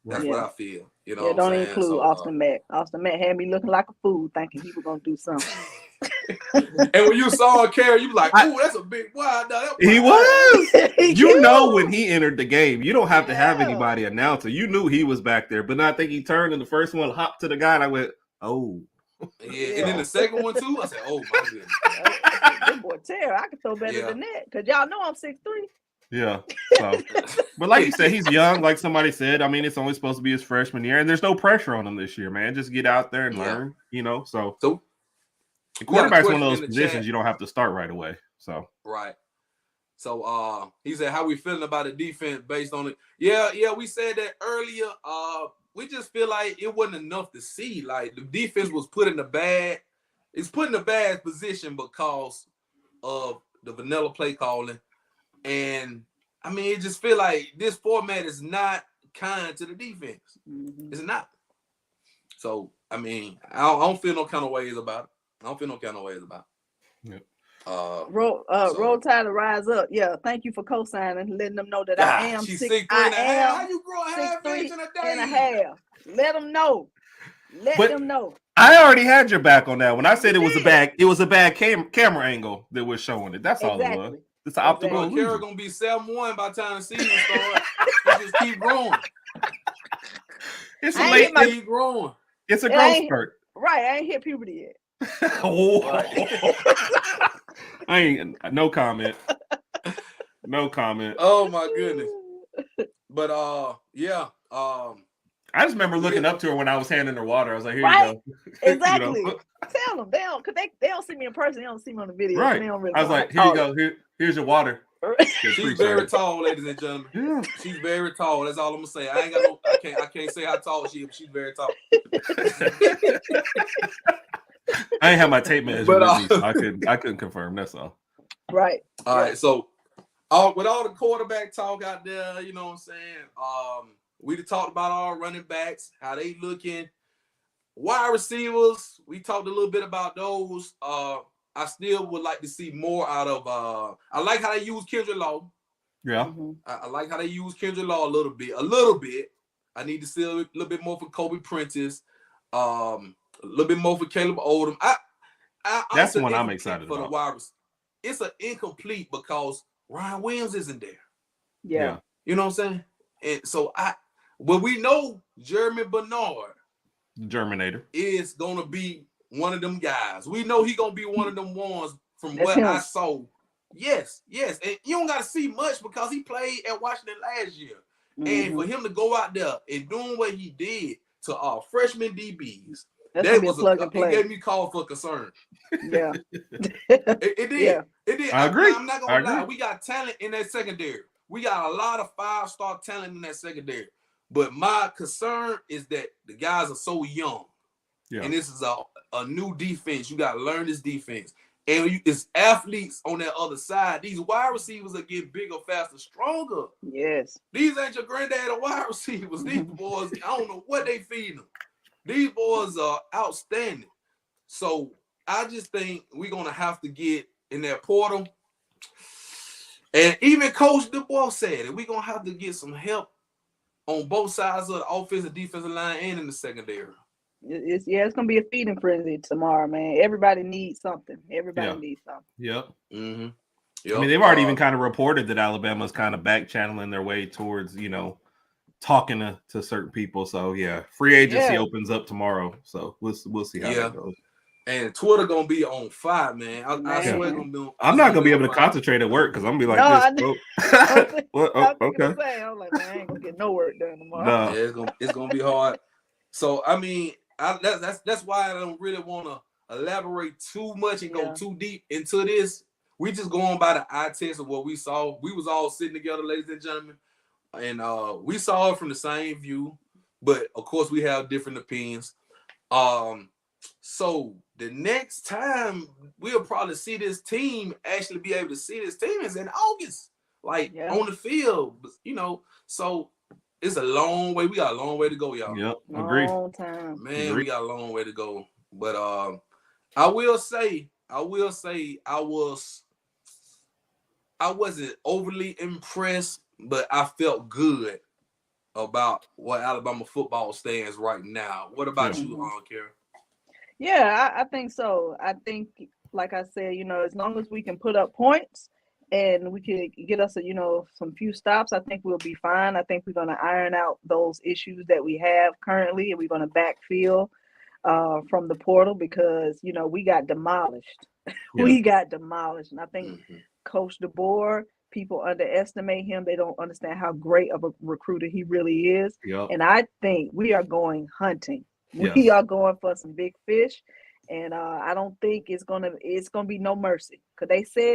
S1: That's what I feel.
S2: Don't include Austin Mack. Austin Mack had me looking like a fool, thinking he was gonna do something.
S1: And when you saw Kerry, you was like, "Ooh, that's a big wild."
S4: He was. You know, when he entered the game, you don't have to have anybody announce it. You knew he was back there. But I think he turned in the first one, hopped to the guy, and I went, "Oh."
S1: Yeah, and then the second one too, I said, "Oh my goodness."
S2: This boy Terry, I can throw better than that, because y'all know I'm 6'3".
S4: Yeah. So, but like you said, he's young. Like somebody said, I mean, it's only supposed to be his freshman year, and there's no pressure on him this year, man. Just get out there and learn, So the quarterback's one of those positions you don't have to start right away. So
S1: right. So he said, "How we feeling about the defense based on it?" Yeah, we said that earlier. We just feel like it wasn't enough to see. Like the defense was put in a bad position because of the vanilla play calling. And I mean, it just feel like this format is not kind to the defense. Mm-hmm. It's not. So I mean, I don't feel no kind of ways about it.
S4: Yep.
S2: Roll Tide to Rise Up. Yeah, thank you for co-signing, letting them know that I am 6'3".
S1: How you grow a half inch in a day?
S2: And a half. Let them know. Let them know.
S4: I already had your back on that. When I said it was a bad camera angle that was showing it. That's all it was. It's an optical illusion.
S1: Carroll gonna be 7-1 by the time the season starts. Just keep growing.
S4: It's a late.
S1: Keep growing.
S4: It's a growth spurt.
S2: Right, I ain't hit puberty yet.
S4: I ain't. No comment. No comment.
S1: Oh my goodness. But
S4: I just remember looking up to her when I was handing her water. I was like, "Here you go."
S2: Exactly. Tell them they don't see me in person. They don't see me on the video.
S4: Right.
S2: They don't really
S4: I was like, "Here you go. Here's your water."
S1: She's very tall, ladies and gentlemen. Yeah. She's very tall. That's all I'm gonna say. I can't say how tall she is, but she's very tall.
S4: I ain't have my tape measure with me, so I couldn't confirm. That's all.
S2: Right.
S1: All right. So, with all the quarterback talk out there, you know what I'm saying? We talked about our running backs, how they looking. Wide receivers, we talked a little bit about those. I still would like to see more out of. I like how they use Kendrick Law.
S4: Yeah.
S2: Mm-hmm.
S1: I like how they use Kendrick Law a little bit. I need to see a little bit more for Kobe Prentice. A little bit more for Caleb Odom.
S4: That's the one I'm excited
S1: for
S4: about.
S1: the wide receiver. It's an incomplete because Ryan Williams isn't there.
S2: Yeah.
S1: You know what I'm saying? And so we know Jeremy Bernard,
S4: Germinator,
S1: is gonna be one of them guys. We know he gonna be one of them ones from
S2: That's
S1: what
S2: him.
S1: I saw. Yes. And you don't gotta see much because he played at Washington last year. And for him to go out there and doing what he did to our freshman DBs, that was it gave me call for concern.
S2: Yeah.
S1: It did.
S2: Yeah.
S1: It did.
S4: I agree.
S1: I'm not gonna lie. We got talent in that secondary. We got a lot of 5-star talent in that secondary. But my concern is that the guys are so young. Yeah. And this is a new defense. You got to learn this defense. And it's athletes on that other side. These wide receivers are getting bigger, faster, stronger.
S2: Yes.
S1: These ain't your granddad of wide receivers. These boys, I don't know what they feeding them. These boys are outstanding. So I just think we're going to have to get in that portal. And even Coach DuBois said it. We're going to have to get some help on both sides of the offensive defensive line and in the secondary.
S2: It's going to be a feeding frenzy tomorrow, man. Everybody needs something. Everybody needs something.
S4: Yep.
S1: Mm-hmm.
S4: Yep. I mean, they've already even kind of reported that Alabama's kind of back channeling their way towards, talking to certain people. So, free agency opens up tomorrow. So, we'll see how that goes.
S1: And Twitter gonna be on fire, man. I swear gonna be.
S4: I'm not gonna be able to concentrate at work because I'm gonna be like this.
S2: Okay. I'm like, man, I ain't gonna get no work done tomorrow.
S1: No. Yeah, it's gonna be hard. So I mean, that's why I don't really want to elaborate too much and go too deep into this. We just going by the eye test of what we saw. We was all sitting together, ladies and gentlemen, and we saw it from the same view, but of course we have different opinions. So the next time we'll probably see this team actually be able to see this team is in August, on the field, So it's a long way. We got a long way to go, y'all.
S4: Yep, agreed.
S2: Long time,
S1: man. We got a long way to go. But I will say I wasn't overly impressed, but I felt good about what Alabama football stands right now. What about you, Karen?
S2: Yeah, I think so. I think, like I said, as long as we can put up points and we can get us, some few stops, I think we'll be fine. I think we're going to iron out those issues that we have currently, and we're going to backfill from the portal because, we got demolished. Yeah. We got demolished. And I think Coach DeBoer, people underestimate him. They don't understand how great of a recruiter he really is.
S4: Yep.
S2: And I think we are going hunting. We are going for some big fish, and I don't think it's gonna be no mercy. Cause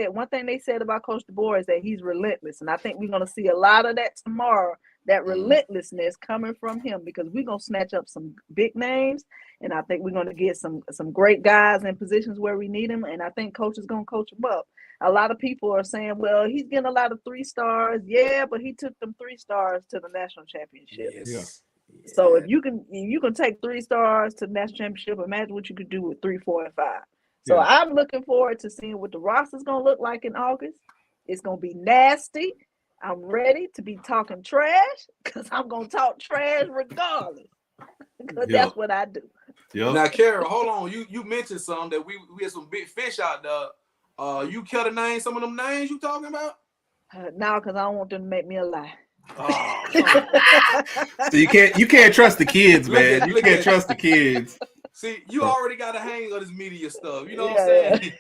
S2: one thing they said about Coach DeBoer is that he's relentless, and I think we're gonna see a lot of that tomorrow. That relentlessness coming from him because we're gonna snatch up some big names, and I think we're gonna get some great guys in positions where we need them, and I think Coach is gonna coach them up. A lot of people are saying, well, he's getting a lot of 3 stars, but he took them 3 stars to the national championship.
S1: Yes. Yeah.
S2: So if you can take 3 stars to the national championship, imagine what you could do with 3, 4, and 5. So I'm looking forward to seeing what the roster's gonna look like in August. It's gonna be nasty. I'm ready to be talking trash because I'm gonna talk trash regardless. Because that's what I do.
S4: Yep.
S1: Now, Kara, hold on. You mentioned something that we had some big fish out there. You care to name some of them names you talking about?
S2: No, because I don't want them to make me a lie.
S1: Oh.
S4: So you can't trust the kids, man. You can't trust the kids.
S1: See, you already got a hang of this media stuff. You know what I'm saying?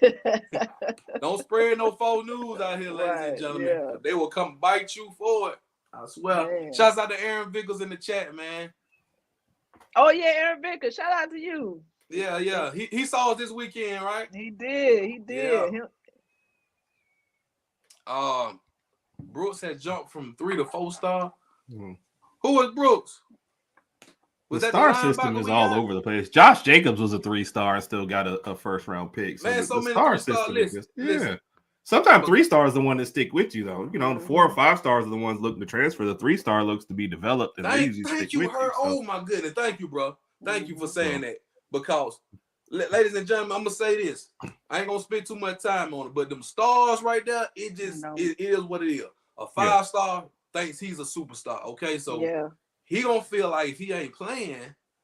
S1: Don't spread no false news out here, ladies and gentlemen.
S2: Yeah.
S1: They will come bite you for it. I swear. Man. Shouts out to Aaron Vickers in the chat, man.
S2: Oh yeah, Aaron Vickers. Shout out to you.
S1: Yeah. He saw us this weekend, right?
S2: He did.
S1: Yeah. Brooks had jumped from 3 to 4 star. Mm-hmm. Who was Brooks?
S4: The star system is all over the place. Josh Jacobs was a 3-star and still got a first round pick.
S1: So man, the star system.
S4: Listen. Sometimes 3-star is the one that stick with you, though. The 4 or 5 stars are the ones looking to transfer. The 3-star looks to be developed and
S1: thank you, her. Oh my goodness, thank you, bro. Thank you for saying that. Because, ladies and gentlemen, I'm gonna say this. I ain't gonna spend too much time on it, but them stars right there, it is what it is. A 5-star thinks he's a superstar. Okay, so he gonna feel like if he ain't playing,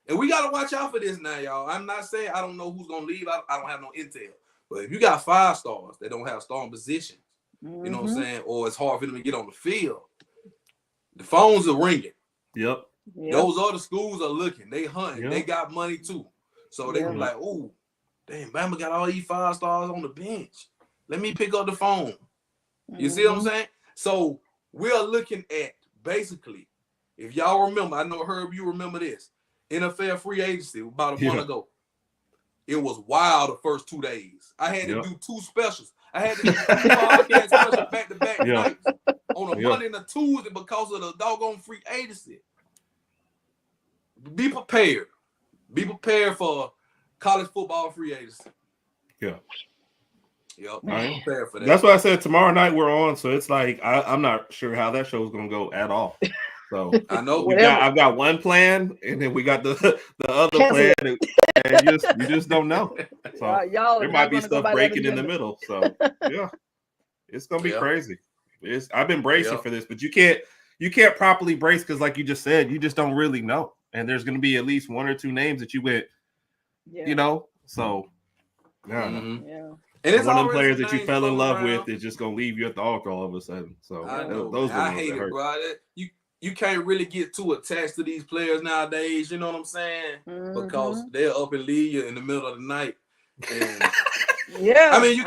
S1: And we got to watch out for this now, y'all. I'm not saying I don't know who's going to leave. I don't have no intel. But if you got 5 stars that don't have starting positions, you know what I'm saying, or it's hard for them to get on the field, the phones are ringing.
S4: Yep.
S1: Those other schools are looking. They hunting.
S4: Yep.
S1: They got money too. So they were like, oh, damn, Bama got all these 5 stars on the bench. Let me pick up the phone. You see what I'm saying? So we are looking at, basically, if y'all remember, I know Herb, you remember this, NFL free agency about a month ago. It was wild the first 2 days. I had to do 2 specials. I had to do 2 podcast specials back-to-back nights on a Monday and a Tuesday because of the doggone free agency. Be prepared. Be prepared for college football free agency.
S4: Yeah.
S1: Yep.
S4: Right.
S1: Prepared for that.
S4: That's what I said. Tomorrow night we're on, so it's like I'm not sure how that show's gonna go at all. So
S1: I know
S4: I've got one plan, and then we got the other plan, and you just don't know. So there might be stuff breaking in the middle. So yeah, it's gonna be crazy. I've been bracing for this, but you can't properly brace because, like you just said, you just don't really know. And there's gonna be at least 1 or 2 names that you went, you know. So
S1: and it's
S4: one of them players that you fell in love with is just gonna leave you at the altar all of a sudden. So
S1: I know.
S4: those
S1: I hate it, bro. You can't really get too attached to these players nowadays. You know what I'm saying? Because they're up and leave you in the middle of the night. And I mean,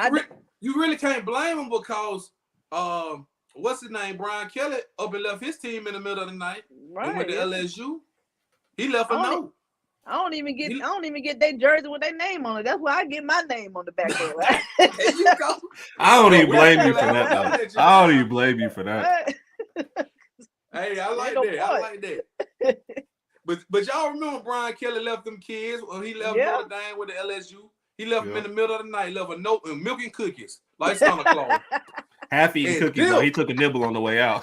S1: you really can't blame them because what's his name? Brian Kelly up and left his team in the middle of the night. Right. He went to LSU. He left a note.
S2: I don't even get their jersey with their name on it. That's why I get my name on the back of it.
S1: There you go.
S4: I don't even blame you for that, though. I don't even blame you for that.
S1: Hey, I like that. I like that. But y'all remember Brian Kelly left them kids when he left Notre Dame with the LSU? He left them in the middle of the night, left a note and milk and cookies, like Santa Claus.
S4: Half-eaten cookies, though. He took a nibble on the way out.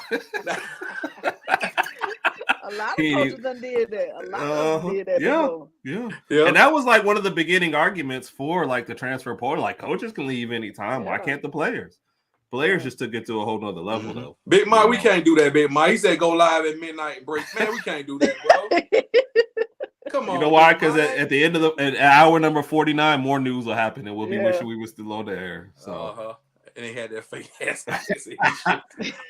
S2: A lot of coaches done did that. A lot of them did that.
S4: Yeah. And that was like one of the beginning arguments for like the transfer portal. Like coaches can leave anytime. Why can't the players? Players just took it to a whole nother level, though.
S1: Big Mike, we can't do that, Big Mike. He said go live at midnight and break. Man, we can't do that, bro. Come on.
S4: You know why? Because at the end of at hour number 49, more news will happen, and we'll be wishing we were still on the air. So.
S1: And they had that fake ass.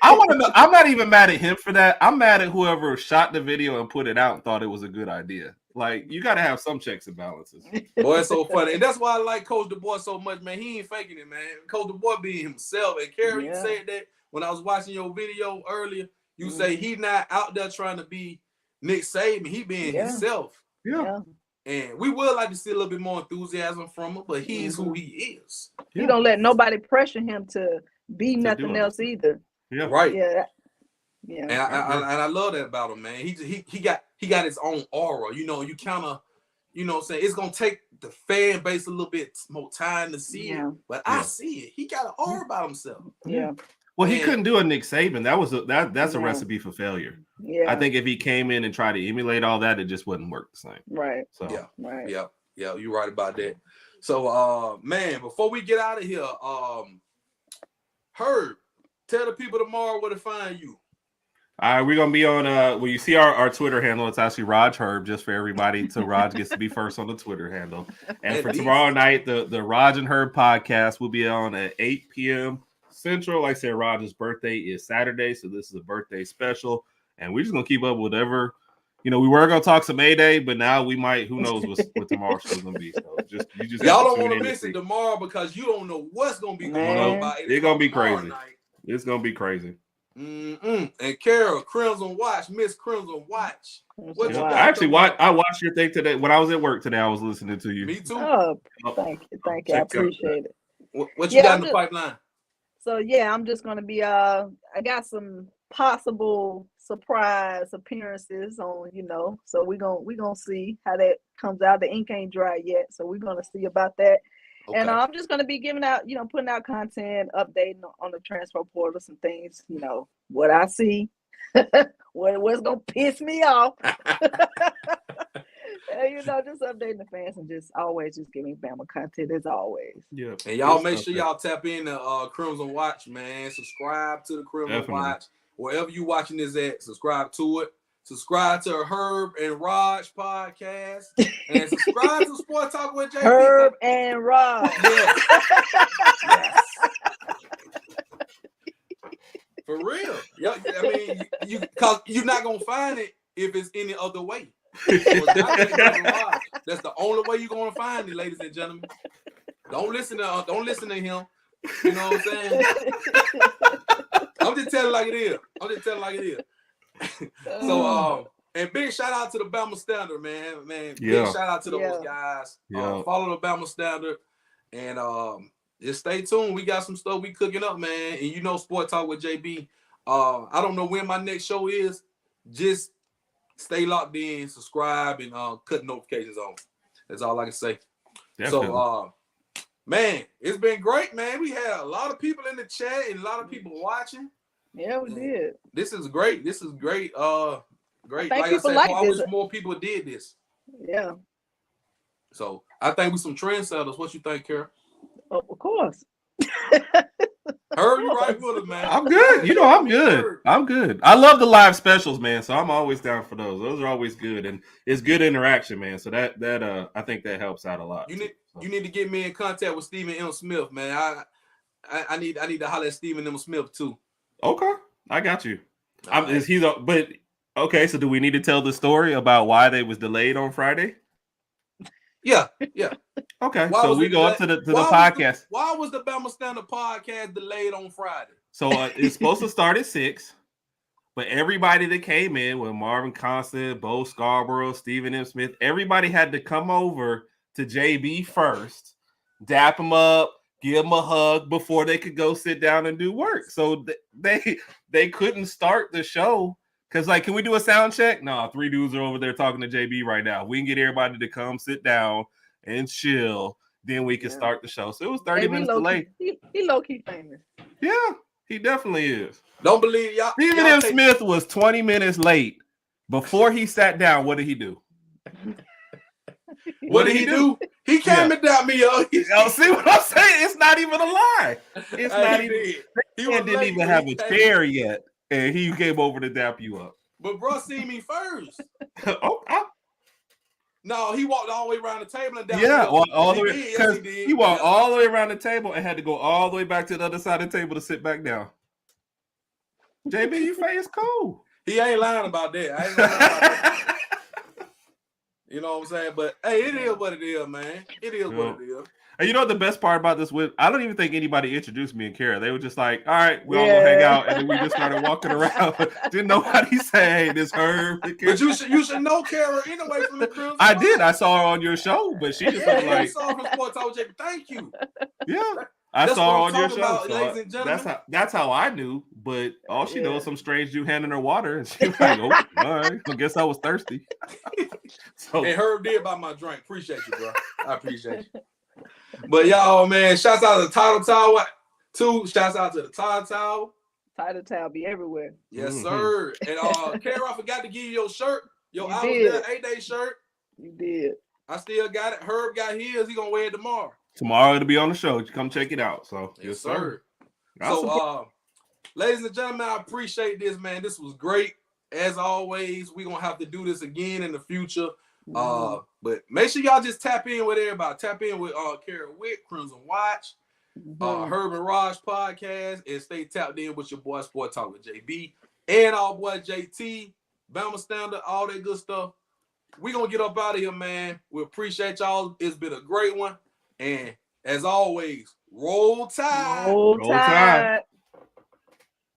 S4: I want to know. I'm not even mad at him for that. I'm mad at whoever shot the video and put it out and thought it was a good idea. Like, you got to have some checks and balances.
S1: Boy, it's so funny. And that's why I like Coach DuBois so much, man. He ain't faking it, man. Coach DuBois being himself. And Carrie, you said that when I was watching your video earlier. You say he not out there trying to be Nick Saban. He being himself.
S4: Yeah.
S1: And we would like to see a little bit more enthusiasm from him, but he's who he is.
S2: He don't let nobody pressure him to be nothing else either.
S1: Yeah. Right.
S2: Yeah.
S1: And I love that about him, man. He got his own aura. You know, you kind of, you know what I'm saying? It's gonna take the fan base a little bit more time to see it. But I see it. He got an aura about himself.
S2: Yeah.
S4: Well, he couldn't do a Nick Saban. That's a recipe for failure. Yeah. I think if he came in and tried to emulate all that, it just wouldn't work the same.
S2: Right.
S1: So yeah, you're right about that. So man, before we get out of here, Herb, tell the people tomorrow where to find you.
S4: All right, we're gonna be on well, you see our Twitter handle, it's actually Raj Herb, just for everybody. So Raj gets to be first on the Twitter handle. And for tomorrow night, the Raj and Herb podcast will be on at 8 p.m. Central. Like I said, Raj's birthday is Saturday, so this is a birthday special, and we're just gonna keep up with whatever. You know, we were gonna talk some A-Day, but now we might. Who knows what tomorrow's show's gonna be? So
S1: y'all don't want to miss it tomorrow because you don't know what's gonna be going on.
S4: It's gonna be crazy. It's gonna be crazy.
S1: And Carol, Crimson Watch, Miss Crimson Watch.
S4: I watched your thing today when I was at work today. I was listening to you.
S1: Me too.
S2: Oh, thank you. I appreciate it.
S1: What you got in the pipeline?
S2: So I'm just gonna be I got some possible surprise appearances on, so we're gonna see how that comes out. The ink ain't dry yet, so we're gonna see about that. Okay. And I'm just gonna be giving out, putting out content, updating on the transfer portal, some things, what I see, what's gonna piss me off. Just updating the fans and just always just giving Bama content as always.
S1: Yeah. And y'all make sure y'all tap in the Crimson Watch, man. Subscribe to the Crimson Watch. Wherever you watching this at, subscribe to it. Subscribe to Herb and Raj podcast. And subscribe to Sport Talk with JB.
S2: Herb and Raj.
S1: Yes. Yes. For real. Yeah, I mean, because you're not going to find it if it's any other way. So it's not Herb and Raj. That's the only way you're going to find it, ladies and gentlemen. Don't listen to him. You know what I'm saying? I'm just telling like it is. So, and big shout out to the Bama Standard, man. Big shout out to those guys. Follow the Bama Standard, and just stay tuned. We got some stuff we cooking up, man. And you know, Sport Talk with JB. I don't know when my next show is. Just stay locked in, subscribe, and cut notifications on. That's all I can say. Definitely. So, man, it's been great, man. We had a lot of people in the chat and a lot of people watching.
S2: Yeah, we did.
S1: This is great. Great.
S2: Like
S1: I said, I wish more people did this.
S2: Yeah.
S1: So I think we some trendsetters. What you think, Kara?
S2: Oh, of course.
S1: Herb, you right with it, man.
S4: I'm good. You know, I'm good. I'm good. I love the live specials, man. So I'm always down for those. Those are always good, and it's good interaction, man. So that I think that helps out a lot.
S1: You need to get me in contact with Stephen M. Smith, man. I need to holler at Stephen M. Smith too.
S4: Okay, I got you. But okay. So do we need to tell the story about why they was delayed on Friday?
S1: Yeah.
S4: Okay, so we go up to the podcast.
S1: Why was the Bama Standard podcast delayed on Friday?
S4: So it's supposed to start at 6, but everybody that came in with Marvin Constant, Bo Scarborough, Stephen M. Smith, everybody had to come over to JB first, dap him up, give him a hug before they could go sit down and do work. So they couldn't start the show. Because, like, can we do a sound check? No, 3 dudes are over there talking to JB right now. We can get everybody to come sit down and chill. Then we can start the show. So it was 30 minutes delayed.
S2: He low-key famous.
S4: Yeah, he definitely is.
S1: Don't believe y'all.
S4: Stephen M. Smith was 20 minutes late. Before he sat down, what did he do?
S1: What did he do? He came and down me, yo.
S4: See what I'm saying? It's not even a lie. It's not even. He didn't even have a chair yet. And he came over to dap you up.
S1: But bro seen me first.
S4: Oh.
S1: No, he walked all the way around the table and down.
S4: Yeah, all the way.
S1: Yes, he did.
S4: He walked all the way around the table and had to go all the way back to the other side of the table to sit back down. JB, you face cool.
S1: He ain't lying about that. I ain't lying about that. You know what I'm saying? But hey, it is what it is, man. It is what it is.
S4: And you know what the best part about this was? I don't even think anybody introduced me and Kara. They were just like, all right, we all gonna hang out. And then we just started walking around. Didn't nobody say, hey, this Herb.
S1: But you should know Kara anyway from the Crimson.
S4: I did. I saw her on your show, but she just was like,
S1: saw her from Sport Talk with JB. Thank you.
S4: Yeah. I saw her on your show.
S1: About,
S4: so that's how I knew. But all she knows, some strange dude handing her water, and she was like, "Oh, all right. I guess I was thirsty."
S1: And Herb did buy my drink. Appreciate you, bro. I appreciate you. But y'all, man, shouts out to the Title Tower too. Shouts out to the Title Tower.
S2: Title Tower be everywhere.
S1: Yes, sir. And Kara, I forgot to give you your shirt. Your I was there 8-day shirt.
S2: You did.
S1: I still got it. Herb got his. He gonna wear it tomorrow.
S4: Tomorrow it'll be on the show. Come check it out. So
S1: yes, sir. So ladies and gentlemen, I appreciate this, man. This was great. As always, we're gonna have to do this again in the future. But make sure y'all just tap in with everybody. Tap in with Kara Witt, Crimson Watch, Herb and Raj podcast, and stay tapped in with your boy Sport Talk with JB and our boy JT, Bama Standard, all that good stuff. We're gonna get up out of here, man. We appreciate y'all. It's been a great one. And as always, roll tide.
S2: Roll tide.